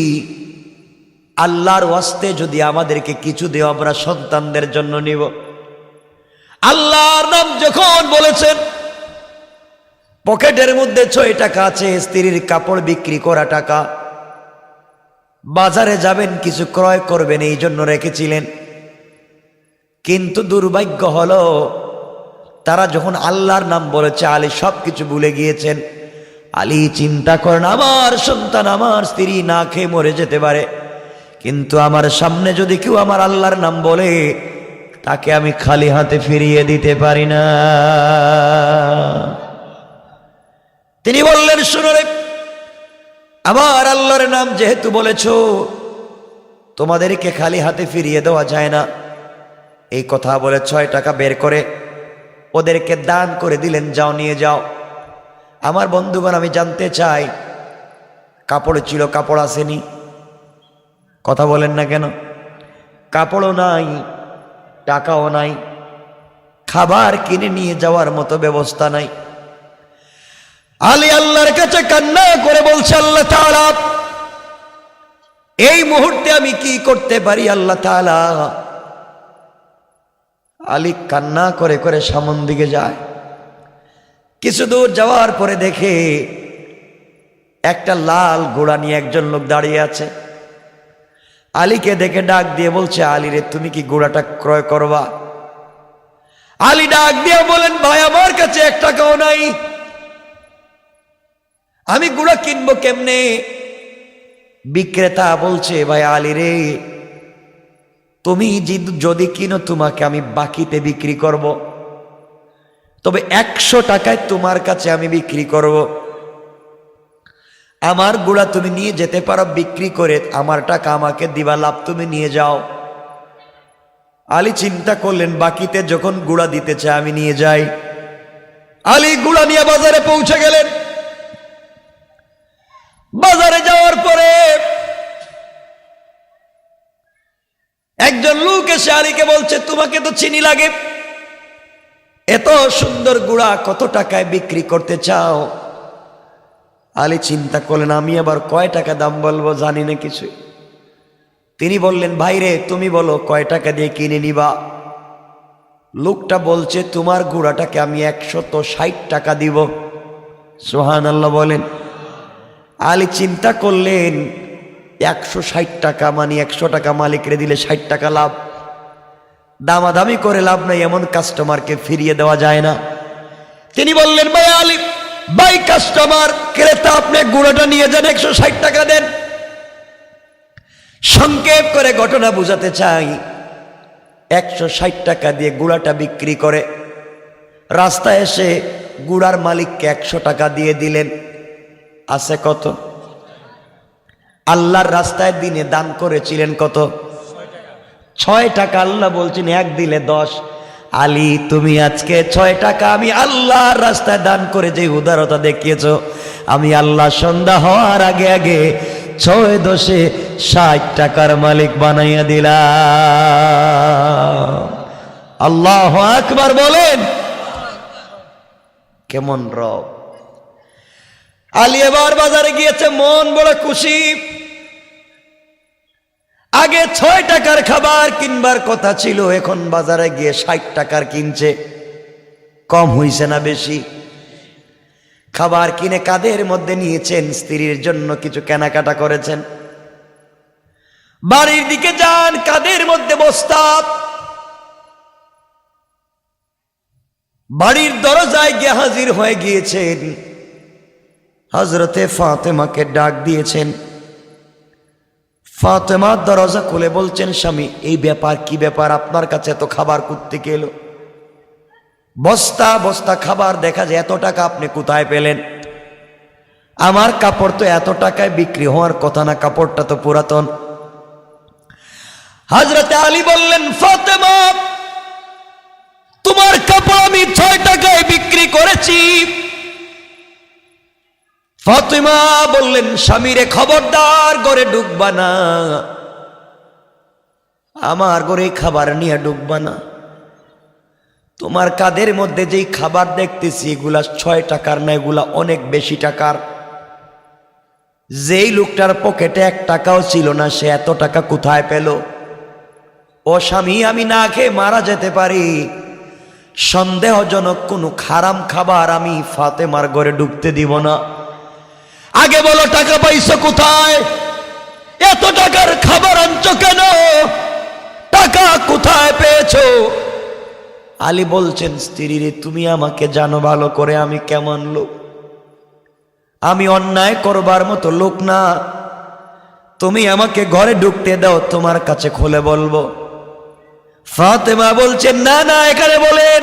আল্লাহর ওয়াস্তে যদি আমাদেরকে কিছু দেও আমরা সন্তানদের জন্য নিব। আল্লাহর নাম যখন বলেছেন, পকেটের মধ্যে 6 টাকা আছে, স্ত্রীর কাপড় বিক্রি করা টাকা, বাজারে যাবেন কিছু ক্রয় করবেন এই জন্য রেখেছিলেন। কিন্তু দুর্ভাগ্য হলো তারা যখন আল্লাহর নাম বলেছে আলী সবকিছু ভুলে গিয়েছেন। আলী চিন্তা করেন, আমার সন্তান আমার স্ত্রী না খেয়ে মরে যেতে পারে, কিন্তু আমার সামনে যদি কেউ আমার আল্লাহর নাম বলে তাকে আমি খালি হাতে ফিরিয়ে দিতে পারি না। তিনি বললেন, শুনো রে, আমার আল্লাহর নাম যেহেতু বলেছো, তোমাদেরকে খালি হাতে ফিরিয়ে দেওয়া যায় না। এই কথা বলে 6 টাকা বের করে ওদেরকে দান করে দিলেন, যাও নিয়ে যাও। আমার বন্ধুগণ, আমি জানতে চাই, কাপড় ছিল, কাপড় আসেনি? কথা বলেন না কেন? কাপড়ও নাই, টাকাও নাই, খাবার কিনে নিয়ে যাওয়ার মতো ব্যবস্থা নাই। আলী আল্লাহর কাছে কান্না করে বলছে, আল্লাহ তাআলা এই মুহূর্তে আমি কি করতে পারি আল্লাহ তাআলা? আলী কান্না করে করে সামন দিকে যায়। কিছু দূর যাওয়ার পরে দেখে একটা লাল ঘোড়া নিয়ে একজন লোক দাঁড়িয়ে আছে। আলীকে দেখে ডাক দিয়ে বলছে, আলী রে, তুমি কি ঘোড়াটা ক্রয় করবা? আলী ডাক দিয়ে বলেন, ভাই আমার কাছে 1 টাকাও নাই, আমি ঘোড়া কিনবো কেমনে? বিক্রেতা বলছে, ভাই আলী রে, তুমি যদি কিনো তোমাকে আমি বাকিতে বিক্রি করব, তবে 100 টাকায় তোমার কাছে আমি বিক্রি করব। আমার ঘোড়া তুমি নিয়ে যেতে পারো, বিক্রি করে আমার টাকা আমাকে দিবা, লাভ তুমি নিয়ে যাও। আলী চিন্তা করলেন, বাকিতে যখন ঘোড়া দিতে চায় আমি নিয়ে যাই। আলী ঘোড়া নিয়ে বাজারে পৌঁছে গেলেন। বাজারে যাওয়ার পরে একজন লোক এসে আলীকে বলছে, তোমাকে তো চিনি লাগে, এত সুন্দর ঘোড়া কত টাকায় বিক্রি করতে চাও? আলী চিন্তা করলেন, আমি আবার কয় টাকা দাম বলবো, জানি না কিছু। তিনি বললেন, ভাইরে তুমি বলো কয় টাকা দিয়ে কিনে নিবা? লোকটা বলছে, তোমার ঘোড়াটাকে আমি 160 টাকা দিব। সুবহানাল্লাহ বলেন। আলী চিন্তা করলেন, 160 টাকা মানে 100 টাকা মালিকরে দিলে 60 টাকা লাভ, দামাদামি করে লাভ নাই, এমন কাস্টমারকে ফিরিয়ে দেওয়া যায় না। তিনি বললেন, ভাই আলী, ভাই কাস্টমার, ক্রেতা, আপনি ঘোড়াটা নিয়ে যান, 160 টাকা দেন। সংক্ষেপ করে ঘটনা বুঝাতে চাই, 160 টাকা দিয়ে ঘোড়াটা বিক্রি করে রাস্তায় এসে ঘোড়ার মালিককে 100 টাকা দিয়ে দিলেন। আছে কত? আল্লাহর রাস্তায় দিনে দান করেছিলেন কত? 6 টাকা। আল্লাহ বলছেন, 1 দিলে 10। আলী, তুমি আজকে 6 টাকা আমি আল্লাহর রাস্তায় দান করে যে উদারতা দেখিয়েছ, আমি আল্লাহ সন্ধ্যা হওয়ার আগে আগে 6 10 60 টাকার মালিক বানাইয়া দিলাম। আল্লাহু আকবার বলেন। কেমন রব! আলী এবার বাজারে গিয়েছে, মন বড় খুশি। আগে 6 টাকার খাবার কিনবার কথা ছিল, এখন বাজারে গিয়ে 60 টাকার কিনছে। কম হইছে না বেশি? খাবার কিনে কাঁধের মধ্যে নিয়েছেন, স্ত্রীর জন্য কিছু কেনাকাটা করেছেন। বাড়ির দিকে যান, কাঁধের মধ্যে বস্তা। বাড়ির দরজায় গিয়ে হাজির হয়ে গিয়েছেন। হযরতে ফাতেমাকে ডাক দিয়েছেন। ফাতেমা দরজা খুলে বলছেন, স্বামী, এই ব্যাপার কি ব্যাপার? আপনার কাছে এত খাবার কোত্থেকে এলো? বস্তা বস্তা খাবার, দেখা যায় এত টাকা আপনি কোথায় পেলেন? আমার কাপড় তো এত টাকায় বিক্রি হওয়ার কথা না, কাপড়টা তো পুরাতন। হযরতে আলী বললেন, ফাতেমা, তোমার কাপড় আমি 6 টাকায় বিক্রি করেছি। ফাতেমা বললেন, স্বামীরে খবরদার, ঘরে ঢুকবা না, আমার ঘরে খাবার নিয়ে ঢুকবা না। তোমার কাঁধের মধ্যে যেই খাবার দেখতেছি এগুলা 6 টাকার না, এগুলা অনেক বেশি টাকার। যেই লোকটার পকেটে 1 টাকাও ছিল না, সে এত টাকা কোথায় পেল? ও স্বামী, আমি না খেয়ে মারা যেতে পারি, সন্দেহজনক কোনো হারাম খাবার আমি ফাতেমার ঘরে ঢুকতে দিব না। আগে বলো, টাকা পাইছো কোথায়? এত টাকার খাবার আনছো কেন? টাকা কোথায় পেয়েছো? আলী বলছেন, স্ত্রীরে, তুমি আমাকে জানো ভালো করে আমি কেমন লোক। আমি অন্যায় করবার মতো লোক না। তুমি আমাকে ঘরে ঢুকতে দাও, তোমার কাছে খুলে বলবো। ফাতেমা বলছেন, না না, এখানে বলেন।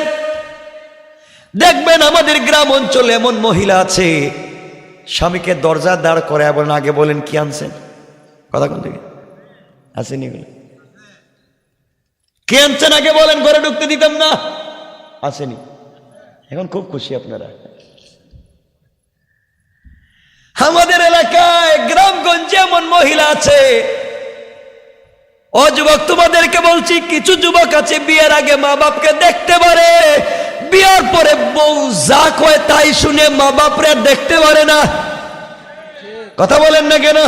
দেখবেন আমাদের গ্রাম অঞ্চলে এমন মহিলা আছে, স্বামীকে দরজা দাঁড় করে এবং আগে বলেন, কি আনছেন? কথা কোন থেকে আসেনি? কে আনছেন আগে বলেন, ঘরে ঢুকতে দিতাম না। আসেনি? এখন খুব খুশি আপনারা। আমাদের এলাকায় গ্রামগঞ্জে এমন মহিলা আছে। ও যুবক, তোমাদেরকে বলছি, কিছু যুবক আছে বিয়ের আগে মা বাপকে দেখতে পারে, বিয়ার পরে বউ যা কয় তাই শুনে মা বাপরে দেখতে পারে না। কথা বলেন না কেন?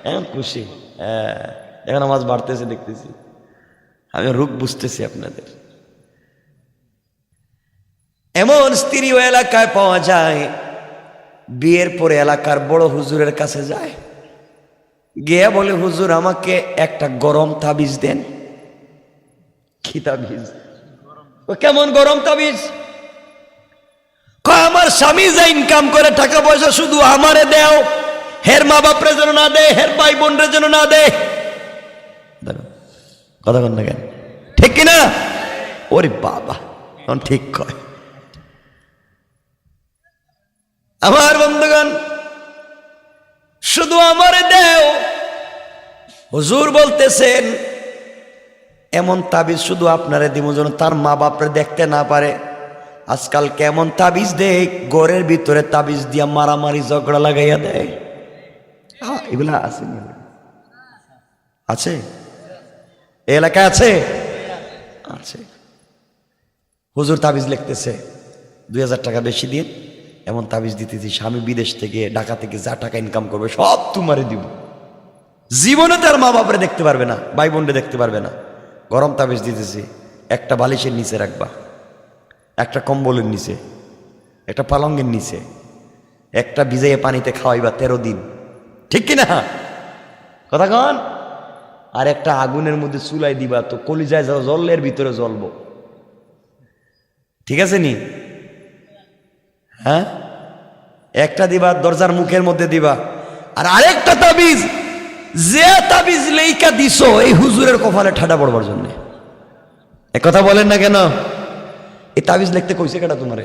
এখন খুশি। এখন আওয়াজ বাড়তেছে, দেখতেছি, আমি রূপ বুঝতেছি আপনাদের। এমন স্ত্রী ও এলাকায় পাওয়া যায়, বিয়ের পরে এলাকার বড় হুজুরের কাছে যায়, গিয়ে বলে হুজুর আমাকে একটা গরম তাবিজ দেন। কি তাবিজ? ও কেমন গরম তাবিজ? কয় আমার স্বামী যা ইনকাম করে টাকা পয়সা শুধু আমারে দেও, হের মা বাপরে যেন না দে, হের ভাই বোনরে যেন না দে। কথা বল না কেন, ঠিক কিনা? ওরে বাবা, ঠিক কয়। আমার বন্ধুগণ, শুধু আমারে দেও। হুজুর বলতেছেন এমন তাবিজ শুধু আপনারে দিব যেন তার মা বাপরে দেখতে না পারে। আজকাল কেমন তাবিজ দেয়, ঘরের ভিতরে তাবিজ দিয়া মারামারি ঝগড়া লাগাইয়া দেয়। এগুলা আছে, আছে এলাকায় আছে, আছে। হুজুর তাবিজ লিখতেছে 2000 টাকা বেশি দিন, এমন তাবিজ দিতেছি স্বামী বিদেশ থেকে ঢাকা থেকে যা টাকা ইনকাম করবে সব তোমারে দিব, জীবনে তার মা বাপরে দেখতে পারবে না, ভাই বোনরে দেখতে পারবে না। গরম তাবিজ দিতেছি, একটা বালিশের নিচে রাখবা, একটা কম্বলের নিচে, একটা পালঙ্গের নিচে, একটা ভিজাইয়ে পানিতে খাওয়াইবা 13 দিন, ঠিক কিনা কথা কন? আর একটা আগুনের মধ্যে চুলাই দিবা, তো কলিজায় জ্বললের ভিতরে জ্বলবো, ঠিক আছে নি? হ্যাঁ, একটা দিবা দরজার মুখের মধ্যে দিবা। আর আরেকটা তাবিজ, যে তাবিজ লেইকা দিছো এই হুজুরের কপালে ঠাডা পড়বার জন্য। এক কথা বলেন না কেন? এই তাবিজ লিখতে কইছে কেটা তোমারে?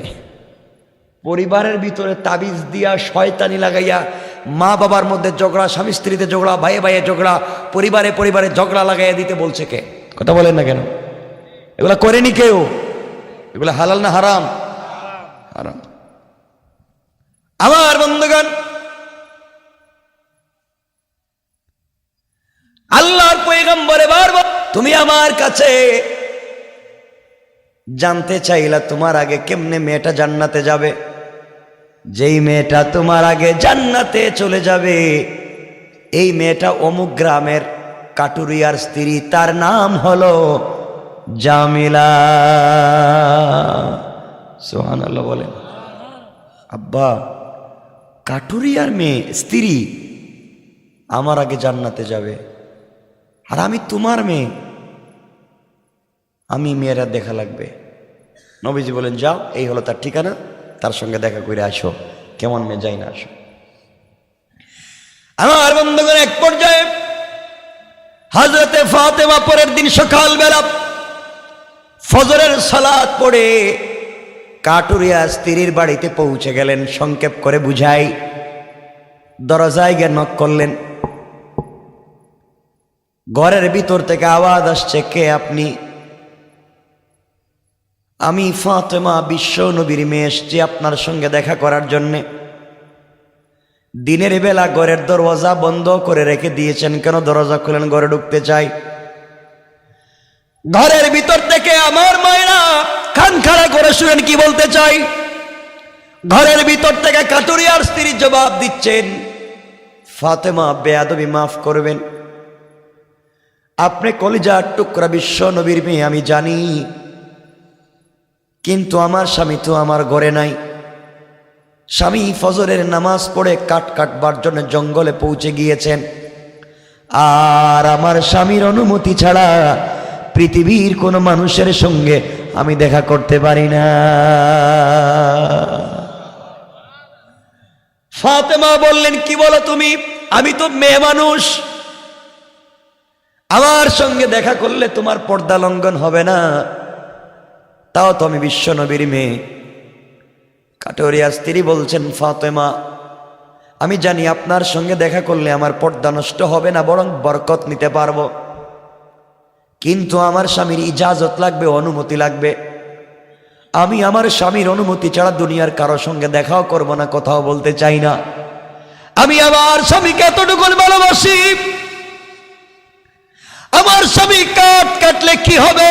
পরিবারের ভিতরে তাবিজ দিয়া শয়তানি লাগাইয়া মা বাবার মধ্যে ঝগড়া, স্বামী স্ত্রীতে ঝগড়া, ভাইয়ে ভাইয়ে ঝগড়া, পরিবারে পরিবারে ঝগড়া লাগাইয়া দিতে বলছে কে? কথা বলেন না কেন? এগুলা করেনি কেউ? এগুলা হালাল না হারাম? হারাম। আমার বন্ধুগণ, আল্লাহর পয়গম্বরে বারবার তুমি আমার কাছে জানতে চাইলা তোমার আগে কেমনে মেয়েটা জান্নাতে যাবে। যেই মেয়েটা তোমার আগে জান্নাতে চলে যাবে এই মেয়েটা অমুক গ্রামের কাটুরিয়ার স্ত্রী, তার নাম হলো জামিলা। সুবহানাল্লাহ বলেন। আব্বা, কাটুরিয়ার মেয়ে স্ত্রী আমার আগে জান্নাতে যাবে, আর আমি তোমার মেয়ে, আমি মেয়েরা দেখা লাগবে। নবীজি বলেন যাও, এই হলো তার ঠিকানা, তার সঙ্গে দেখা করে আসো। কেমন মেয়ে যাই না আসো। আমার বন্ধুগণ, এক পর্যায়ে হযরতে ফাতেমা পরের দিন সকালবেলা ফজরের সালাত পড়ে কাটুরিয়া স্ত্রীর বাড়িতে পৌঁছে গেলেন। সংক্ষেপ করে বুঝাই, দরজায় গিয়ে নক করলেন। ঘরের ভিতর থেকে আওয়াজ আসছে, কে আপনি? আমি ফাতেমা, বিশ্ব নবীর মেয়ে, এসছি আপনার সঙ্গে দেখা করার জন্যে। দিনের বেলা ঘরের দরজা বন্ধ করে রেখে দিয়েছেন কেন? দরজা খুলেন, ঘরে ঢুকতে চাই। ঘরের ভিতর থেকে আমার মায়েরা কান খাড়া করে শুনেন কি বলতে চাই। ঘরের ভিতর থেকে কাটুরিয়ার স্ত্রী জবাব দিচ্ছেন, ফাতেমা বেয়াদবি মাফ করবেন, আপনি কলিজার টুকরা বিশ্ব নবীর মেয়ে আমি জানি, কিন্তু আমার স্বামী তো আমার ঘরে নাই। স্বামী ফজরের নামাজ পড়ে কাঠ কাটবার জন্য জঙ্গলে পৌঁছে গিয়েছেন, আর আমার স্বামীর অনুমতি ছাড়া পৃথিবীর কোনো মানুষের সঙ্গে আমি দেখা করতে পারি না। ফাতেমা বললেন, কি বলো তুমি? আমি তো মেয়ে মানুষ, আমার সঙ্গে দেখা করলে তোমার পর্দা লঙ্ঘন হবে না, তাও তো আমি বিশ্ব নবীর মেয়ে। কাটুরিয়া স্ত্রী বলছেন, ফাতেমা আমি জানি আপনার সঙ্গে দেখা করলে আমার পর্দা নষ্ট হবে না, বরং বরকত নিতে পারবো, কিন্তু আমার স্বামীর ইজাজত লাগবে, অনুমতি লাগবে। আমি আমার স্বামীর অনুমতি ছাড়া দুনিয়ার কারো সঙ্গে দেখাও করব না, কথাও বলতে চাই না। আমি আমার স্বামীকে এতটুকু ভালোবাসি, আমার স্বামী কাট কাটলে কি হবে?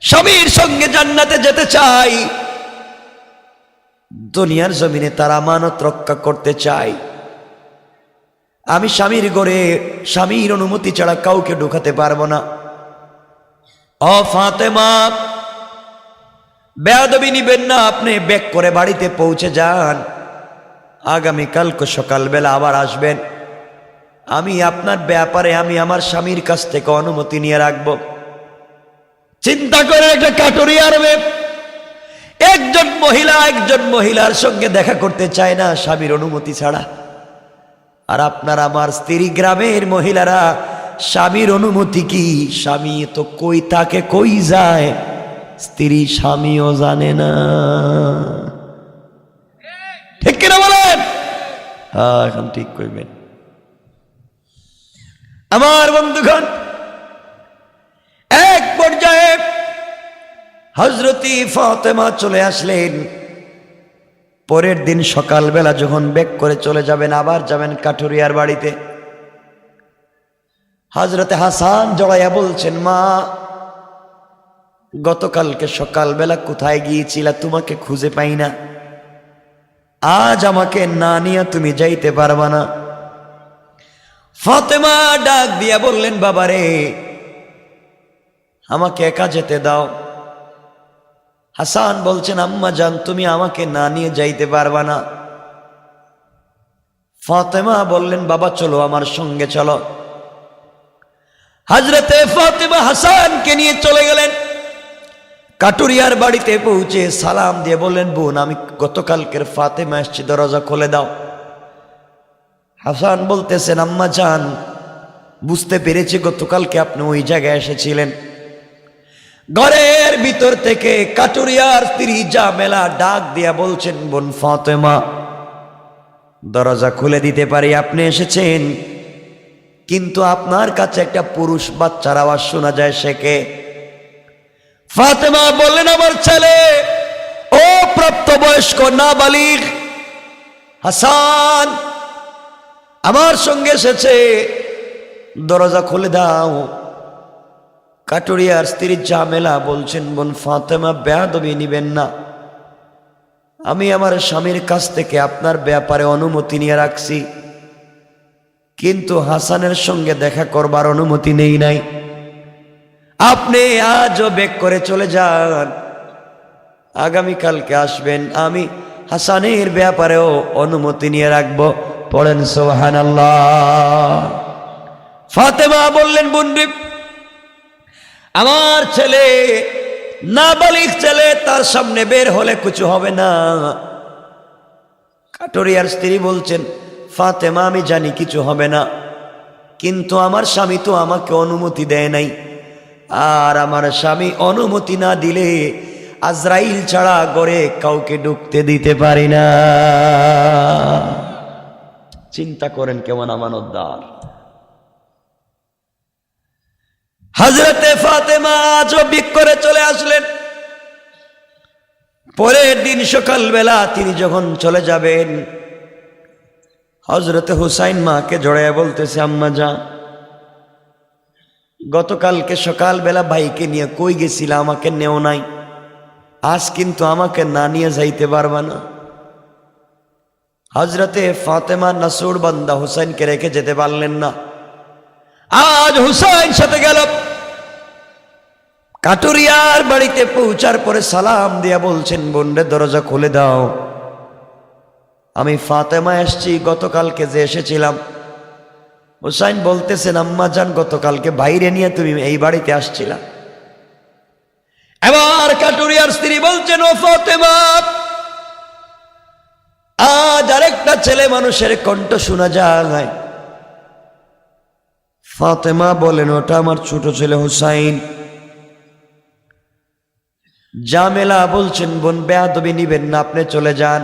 স্বামীর সঙ্গে জান্নাতে যেতে চাই, দুনিয়ার জমিনে তার আমানত রক্ষা করতে চাই। আমি স্বামীর ঘরে স্বামীর অনুমতি ছাড়া কাউকে ঢোকাতে পারবো না। ও ফাতেমা, বেয়াদবি নিবেন না, আপনি ব্যাক করে বাড়িতে পৌঁছে যান। আগামীকালকে সকালবেলা আবার আসবেন। আমি আপনার ব্যাপারে আমি আমার স্বামীর কাছ থেকে অনুমতি নিয়ে রাখব। চিন্তা করে একটা কাটুরিয়ার মেয়ে একজন মহিলার সঙ্গে দেখা করতে চায় না স্বামীর অনুমতি ছাড়া। আর আপনার আমার স্ত্রী গ্রামের মহিলারা স্বামীর অনুমতি কি, স্বামী তো কই তাকে কই যায়, স্ত্রী স্বামীও জানে না। ঠিক কিনা বলেন? হ্যাঁ, এখন ঠিক কইবেন। আমার বন্ধুগণ, এক পর্যায়ে হযরতি ফাতেমা চলে আসলেন। পরের দিন সকালবেলা যখন ব্যাক করে চলে যাবেন, আবার যাবেন কাঠুরিয়ার বাড়িতে, হযরতে হাসান জড়াইয়া বলছেন, মা গতকালকে সকালবেলা কোথায় গিয়েছিলা, তোমাকে খুঁজে পাই না, আজ আমাকে না নিয়ে তুমি যাইতে পারবা না। ফাতেমা ডাক দিয়া বললেন, বাবারে আমাকে একা যেতে দাও। হাসান বলছেন, আম্মা জান তুমি আমাকে না নিয়ে যাইতে পারবা না। ফাতেমা বললেন, বাবা চলো আমার সঙ্গে চলো। হযরতে ফাতেমা হাসানকে নিয়ে চলে গেলেন। কাটুরিয়ার বাড়িতে পৌঁছে সালাম দিয়ে বললেন, বোন আমি গতকালকের ফাতেমা এসেছি, দরজা খুলে দাও। হাসান বলতেছেন, আম্মা জান বুঝতে পেরেছি গতকালকে আপনি ওই জায়গায় এসেছিলেন। ঘরের ভিতর থেকে কাটুরিয়ার স্ত্রী জামেলা ডাক দিয়া বলছেন, বোন ফাতেমা দরজা খুলে দিতে পারি, আপনি এসেছেন, কিন্তু আপনার কাছে একটা পুরুষ বাচ্চার আওয়াজ শোনা যায়, সে কে? ফাতেমা বললেন, আমার ছেলে, ও প্রাপ্তবয়স্ক নাবালিগ হাসান আমার সঙ্গে এসেছে, দরজা খুলে দাও। কাটুরিয়ার স্ত্রী জামেলা বলছেন, বোন ফাতেমা বেয়াদবি নিবেন না, আমি আমার স্বামীর কাছ থেকে আপনার ব্যাপারে অনুমতি নিয়ে রাখছি, কিন্তু হাসানের সঙ্গে দেখা করবার অনুমতি নেই নাই। আপনি আজও ব্যাক করে চলে যান, আগামীকালকে আসবেন, আমি হাসানের ব্যাপারেও অনুমতি নিয়ে রাখবো। পড়েন সুবহানাল্লাহ। ফাতেমা বললেন, বোনরি আমার ছেলে নাবালিগ ছেলে, তার সামনে বের হলে কিছু হবে না। কাটুরিয়ার স্ত্রী বলছেন, ফাতেমা আমি জানি কিছু হবে না, কিন্তু আমার স্বামী তো আমাকে অনুমতি দেয় নাই, আর আমার স্বামী অনুমতি না দিলে আজরাইল ছাড়া ঘরে কাউকে ঢুকতে দিতে পারি না। চিন্তা করেন কেমন আমানতদার। হযরতে ফাতেমা জবিক করে চলে আসলেন। পরের দিন সকালবেলা তিনি যখন চলে যাবেন, হযরতে হুসাইন মাকে জড়াইয়া বলতেছে, আম্মা জান গতকালকে সকালবেলা ভাইকে নিয়ে কই গেছিলা, আমাকে নেও নাই, আজ কিন্তু আমাকে না নিয়ে যাইতে পারবা না। হযরতে ফাতেমা নাসুর বান্দা হুসাইনকে রেখে যেতে পারলেন না। আজ হুসাইন সাথে গেল। কাটুরিয়ার বাড়িতে পৌঁছার পরে সালাম দিয়া বলছেন, বোনরে দরজা খুলে দাও, আমি ফাতেমা এসছি, গতকালকে যে এসেছিলাম। হুসাইন বলতেছেন, আম্মা জান গতকালকে বাইরে নিয়ে তুমি এই বাড়িতে আসছিলা। এবার কাটুরিয়ার স্ত্রী বলছেন, ও ফাতেমা আজ আরেকটা ছেলে মানুষের কণ্ঠ শোনা যায়। ফাতেমা বলেন, ওটা আমার ছোট ছেলে হুসাইন। জামেলা বলছেন, বোন বেয়াদবি নিবেন না, আপনি চলে যান,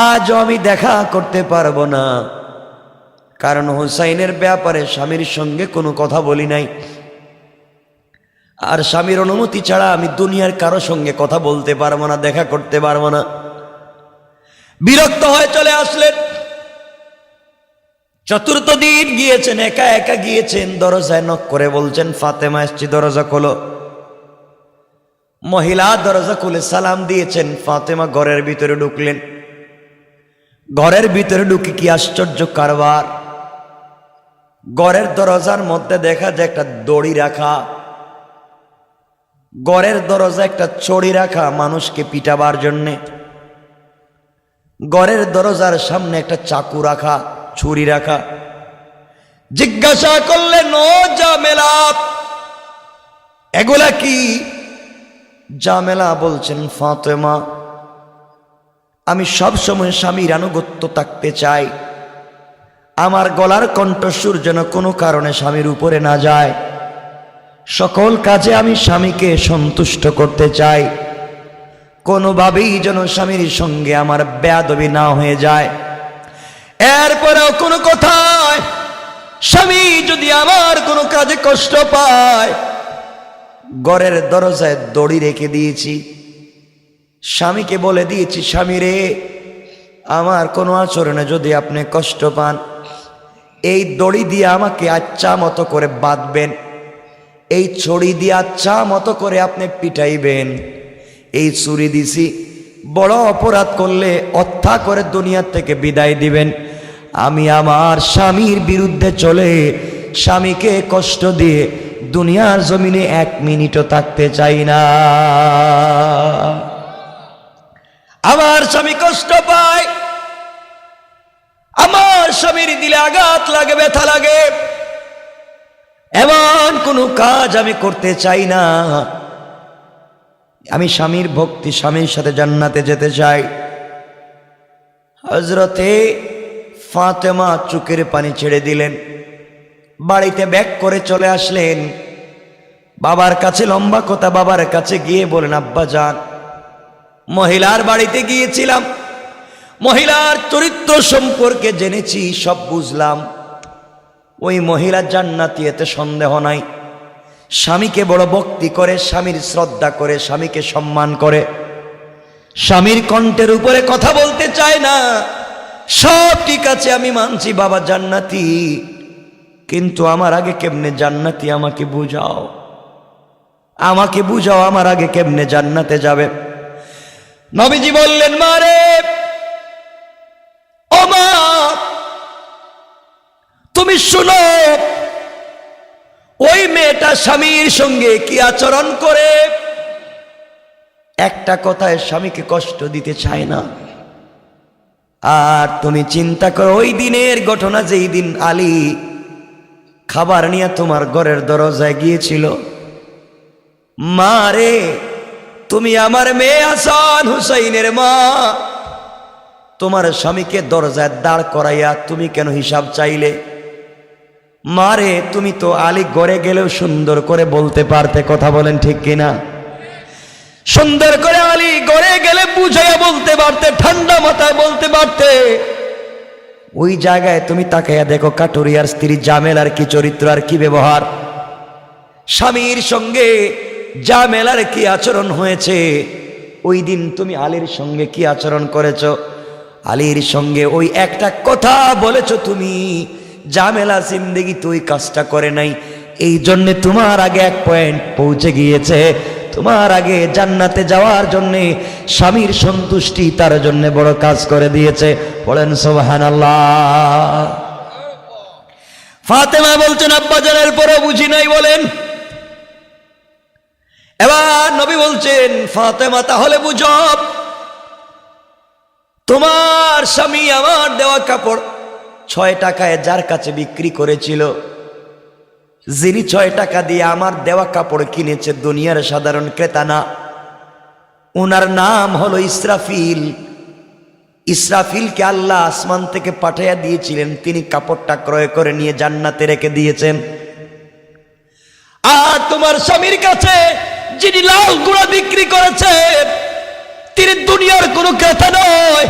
আজও আমি দেখা করতে পারবো না, কারণ হুসাইনের ব্যাপারে স্বামীর সঙ্গে কোনো কথা বলি নাই, আর স্বামীর অনুমতি ছাড়া আমি দুনিয়ার কারো সঙ্গে কথা বলতে পারবো না, দেখা করতে পারবো না। বিরক্ত হয়ে চলে আসলেন। চতুর্থ দিন গিয়েছেন, একা একা গিয়েছেন, দরজায় নক করে বলছেন, ফাতেমা এসছি, দরজা খোলো। মহিলা দরজা খুলে সালাম দিয়েছেন। ফাতেমা ঘরের ভিতরে ঢুকলেন। ঘরের ভিতরে ঢুকে কি আশ্চর্য কারবার, ঘরের দরজার মধ্যে দেখা যায় একটা দড়ি রাখা। ঘরের দরজা একটা ছড়ি রাখা মানুষকে পিটাবার জন্যে, ঘরের দরজার সামনে একটা চাকু রাখা, ছুরি রাখা। জিজ্ঞাসা করলে নো জামেলা, এগুলা কি জামেলা? বলছেন ফাতেমা, আমি সব সময় স্বামীর আনুগত্য থাকতে চাই, আমার গলার কণ্ঠস্বর যেন কোনো কারণে স্বামীর উপরে না যায়, সকল কাজে আমি স্বামীকে সন্তুষ্ট করতে চাই, কোনোভাবেই যেন স্বামীর সঙ্গে আমার বেয়াদবি না হয়ে যায়। এরপরেও কোনো কথায় স্বামী যদি আমার কোনো কাজে কষ্ট পায়, ঘরের দরজায় দড়ি রেখে দিয়েছি, স্বামীকে বলে দিয়েছি, স্বামী রে, আমার কোনো আচরণে যদি আপনি কষ্ট পান, এই দড়ি দিয়ে আমাকে আচ্ছা মতো করে বাঁধবেন, এই ছড়ি দিয়ে আচ্ছা মতো করে আপনি পিটাইবেন। এই ছুরি দিছি, বড় অপরাধ করলে হত্যা করে দুনিয়া থেকে বিদায় দিবেন। আমি আমার স্বামীর বিরুদ্ধে চলে স্বামীকে কষ্ট দিয়ে দুনিয়ার জমিনে 1 মিনিটও থাকতে চাই না। আমার স্বামী কষ্ট পায়, আমার স্বামীর দিলে আঘাত লাগে, ব্যথা লাগে, এমন কোনো কাজ আমি করতে চাই না। আমি স্বামীর ভক্তি, স্বামীর সাথে জান্নাতে যেতে চাই। হযরতে ফাতেমা চোখের পানি ছেড়ে দিলেন, বাড়িতে ব্যাক করে চলে আসলেন। বাবার কাছে লম্বা কথা, বাবার কাছে গিয়ে বলেন, আব্বা যান, মহিলার বাড়িতে গিয়েছিলাম, মহিলার চরিত্র সম্পর্কে জেনেছি, সব বুঝলাম। ওই মহিলা জান্নাতি, এতে সন্দেহ নাই। স্বামীকে বড় ভক্তি করে, স্বামীর শ্রদ্ধা করে, স্বামীকে সম্মান করে, স্বামীর কণ্ঠের উপরে কথা বলতে চায় না। সব ঠিক আছে, আমি মানছি বাবা জান্নাতি, কিন্তু আমার আগে কেমনে জান্নাতি আমাকে বুঝাও, আমাকে বুঝাও, আমার আগে কেমনে জান্নাতে যাবে। নবীজি বললেন, মারে, ও মা, তুমি শুনো, ওই মেয়েটা স্বামীর সঙ্গে কি আচরণ করে। একটা কথায় স্বামীকে কষ্ট দিতে চায় না। আর তুমি চিন্তা করো, ওই দিনের ঘটনা, যেই দিন আলী খাবার নিয়ে তোমার ঘরের দরজায় গিয়েছিল, মা রে, তুমি আমার মেয়ে হাসান হুসাইনের মা, তোমার স্বামীকে দরজায় দাঁড় করাইয়া তুমি কেন হিসাব চাইলে? মারে, তুমি তো আলী ঘরে গেলেও সুন্দর করে বলতে পারতে, কথা বলেন ঠিক কিনা? সুন্দর করে আলী ঘরে গেলে বুঝাইয়া বলতে পারতে, ঠান্ডা মাথায় বলতে পারতে। ওই জায়গায় তুমি তাকাইয়া দেখো কাটুরিয়ার স্ত্রী জামেলার কি চরিত্র আর কি ব্যবহার, স্বামীর সঙ্গে জামেলার কি আচরণ হয়েছে। ওই দিন তুমি আলীর সঙ্গে কি আচরণ করেছ? আলীর সঙ্গে ওই একটা কথা বলেছ তুমি, জামেলা জিন্দেগি তুই কাজটা করে নাই। এই জন্যে তোমার আগে 1 পয়েন্ট পৌঁছে গিয়েছে। তোমার আগে জান্নাতে যাওয়ার জন্যে স্বামীর সন্তুষ্টি তার জন্য বড় কাজ করে দিয়েছে। বলেন সুবহানাল্লাহ। ফাতেমা বলছেন, আব্বা জানের পরও বুঝি নাই। বলেন, এবার নবী বলছেন, ফাতেমা তাহলে বুঝো, তোমার স্বামী আমার দেওয়া কাপড় 6 টাকায় যার কাছে বিক্রি করেছিল, যিনি 6 টাকা দিয়ে আমার দেওয়া কাপড় কিনেছে, দুনিয়ার সাধারণ ক্রেতা না, ওনার নাম হলো ইসরাফিল। ইসরাফিলকে আল্লাহ আসমান থেকে পাঠাইয়া দিয়েছিলেন, তিনি কাপড়টা ক্রয় করে নিয়ে জান্নাতে রেখে দিয়েছেন। আর তোমার স্বামীর কাছে যিনি লাল গুঁড়া বিক্রি করেছে, তিনি দুনিয়ার কোনো ক্রেতা নয়,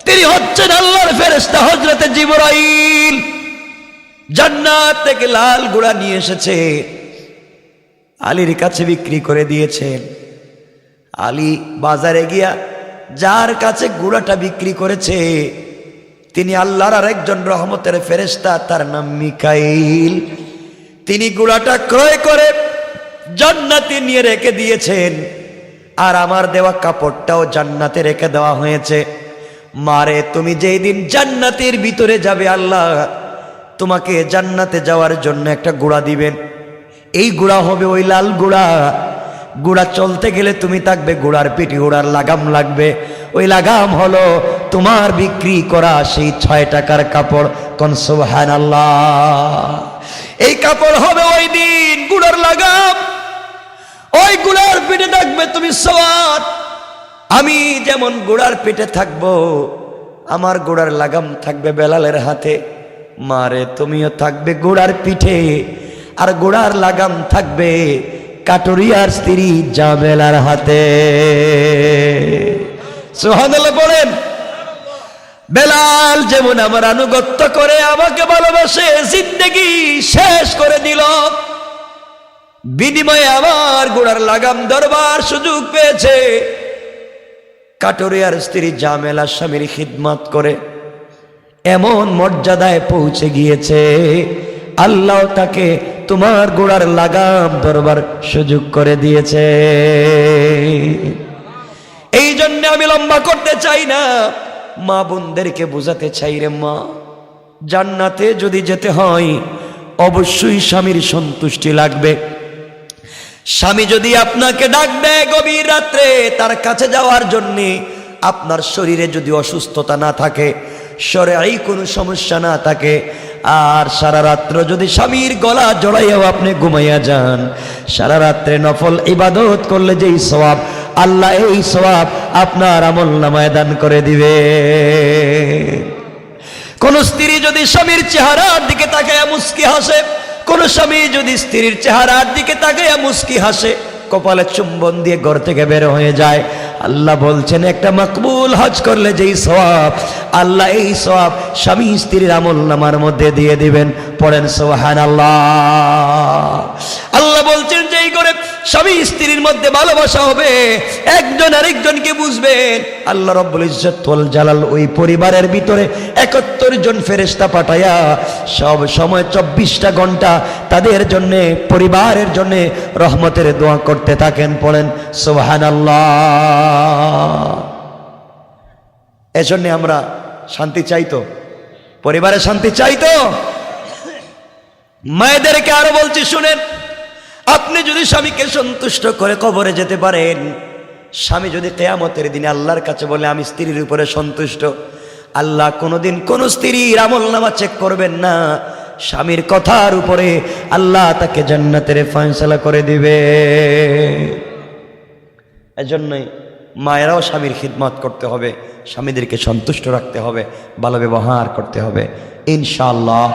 তিনি হচ্ছেন আল্লাহর ফেরেশতা হযরতে জিবরাইল। জান্নাত থেকে লাল গুঁড়া নিয়ে এসেছে, আলীর কাছে বিক্রি করে দিয়েছেন। আলী বাজারে গিয়া যার কাছে গুঁড়াটা বিক্রি করেছে, তিনি আল্লাহর আরেকজন রহমতের ফেরেশতা, তার নাম মিকাইল। তিনি গুঁড়াটা ক্রয় করে জান্নাতে নিয়ে রেখে দিয়েছেন, আর আমার দেওয়া কাপড়টাও জান্নাতে রেখে দেওয়া হয়েছে। মারে, তুমি যেই দিন জান্নাতের ভিতরে যাবে, আল্লাহ তোমাকে জান্নাতে যাওয়ার জন্য একটা গুঁড়া দিবেন। এই গুঁড়া হবে ওই লাল গুঁড়া, ঘোড়া চলতে গেলে তুমি থাকবে ঘোড়ার পিঠে, ঘোড়ার লাগাম লাগবে। ওই লাগাম হলো তোমার বিক্রি করা সেই 6 টাকার কাপড়। কোন সুবহানাল্লাহ। এই কাপড় হবে ওই দিন ঘোড়ার লাগাম। ওই ঘোড়ার পিঠে থাকবে তুমি সওয়ার। আমি যেমন ঘোড়ার পিঠে থাকবো, আমার ঘোড়ার লাগাম থাকবে বেলালের হাতে। মারে তুমিও থাকবে ঘোড়ার পিঠে, আর ঘোড়ার লাগাম থাকবে কাটুরিয়ার স্ত্রী জামেলার হাতে। সুবহানাল্লাহ বলেন। বেলাল যেমন আমার আনুগত্য করে, আমাকে ভালোবাসে, জিন্দেগি শেষ করে দিল, বিনিময়ে আমার ঘোড়ার লাগাম ধরবার সুযোগ পেয়েছে। কাটুরিয়ার স্ত্রী জামেলা স্বামীর খিদমত করে এমন মর্যাদায় পৌঁছে গিয়েছে, আল্লাহ তাকে তোমার ঘোড়ার লাগাম ধরবার সুযোগ করে দিয়েছে। এই জন্য আমি লম্বা করতে চাই না, মা বোনদেরকে বোঝাতে চাই, রে মা, জান্নাতে যদি যেতে হয় অবশ্যই স্বামীর সন্তুষ্টি লাগবে। স্বামী যদি আপনাকে ডাক দেয় গভীর রাত্রে তার কাছে যাওয়ার জন্যে, আপনার শরীরে যদি অসুস্থতা না থাকে, শরীরে কোনো সমস্যা না থাকে, আর সারা রাত্র যদি স্বামীর গলা জড়াইয়াও আপনি ঘুমাইয়া যান, সারা রাত্রে নফল ইবাদত করলে যেই সওয়াব, আল্লাহ এই সওয়াব আপনার আমলনামায় দান করে দিবে। কোন স্ত্রী যদি স্বামীর চেহারার দিকে তাকায়া মুস্কি হাসে, কোন স্বামী যদি স্ত্রীর চেহারার দিকে তাকায়া মুস্কি হাসে, কপালে চুম্বন দিয়ে ঘর থেকে বের হয়ে যায়, আল্লাহ বলছেন একটা মকবুল হজ করলে যেই সওয়াব, আল্লাহ এই সওয়াব স্বামী স্ত্রীর আমলনামার মধ্যে দিয়ে দিবেন। পড়েন সুবহানাল্লাহ। আল্লাহ বলছেন যেই করে স্বামী স্ত্রীর মধ্যে ভালোবাসা হবে, একজন আরেকজনকে বুঝবেন, আল্লাহ রাব্বুল ইজ্জত ওয়াল জালাল ওই পরিবারের ভিতরে 71 জন ফেরেশতা পাঠায়া সব সময় 24টা ঘন্টা তাদের জন্য, পরিবারের জন্য রহমতের দোয়া করতে থাকেন। পড়েন সুবহানাল্লাহ। এজন্য আমরা শান্তি চাইতো, পরিবারে শান্তি চাইতো। মায়েদেরকে আরো বলছি শুনেন, আপনি যদি স্বামীকে সন্তুষ্ট করে কবরে যেতে পারেন, স্বামী যদি কিয়ামতের দিনে আল্লাহর কাছে বলে আমি স্ত্রীর উপরে সন্তুষ্ট, আল্লাহ কোনোদিন কোন স্ত্রীর আমলনামা চেক করবেন না, স্বামীর কথার উপরে আল্লাহ তাকে জান্নাতের ফয়সালা করে দিবে। এজন্যই মায়েরাও স্বামীর খিদমত করতে হবে, স্বামীদেরকে সন্তুষ্ট রাখতে হবে, ভালো ব্যবহার করতে হবে। ইনশাআল্লাহ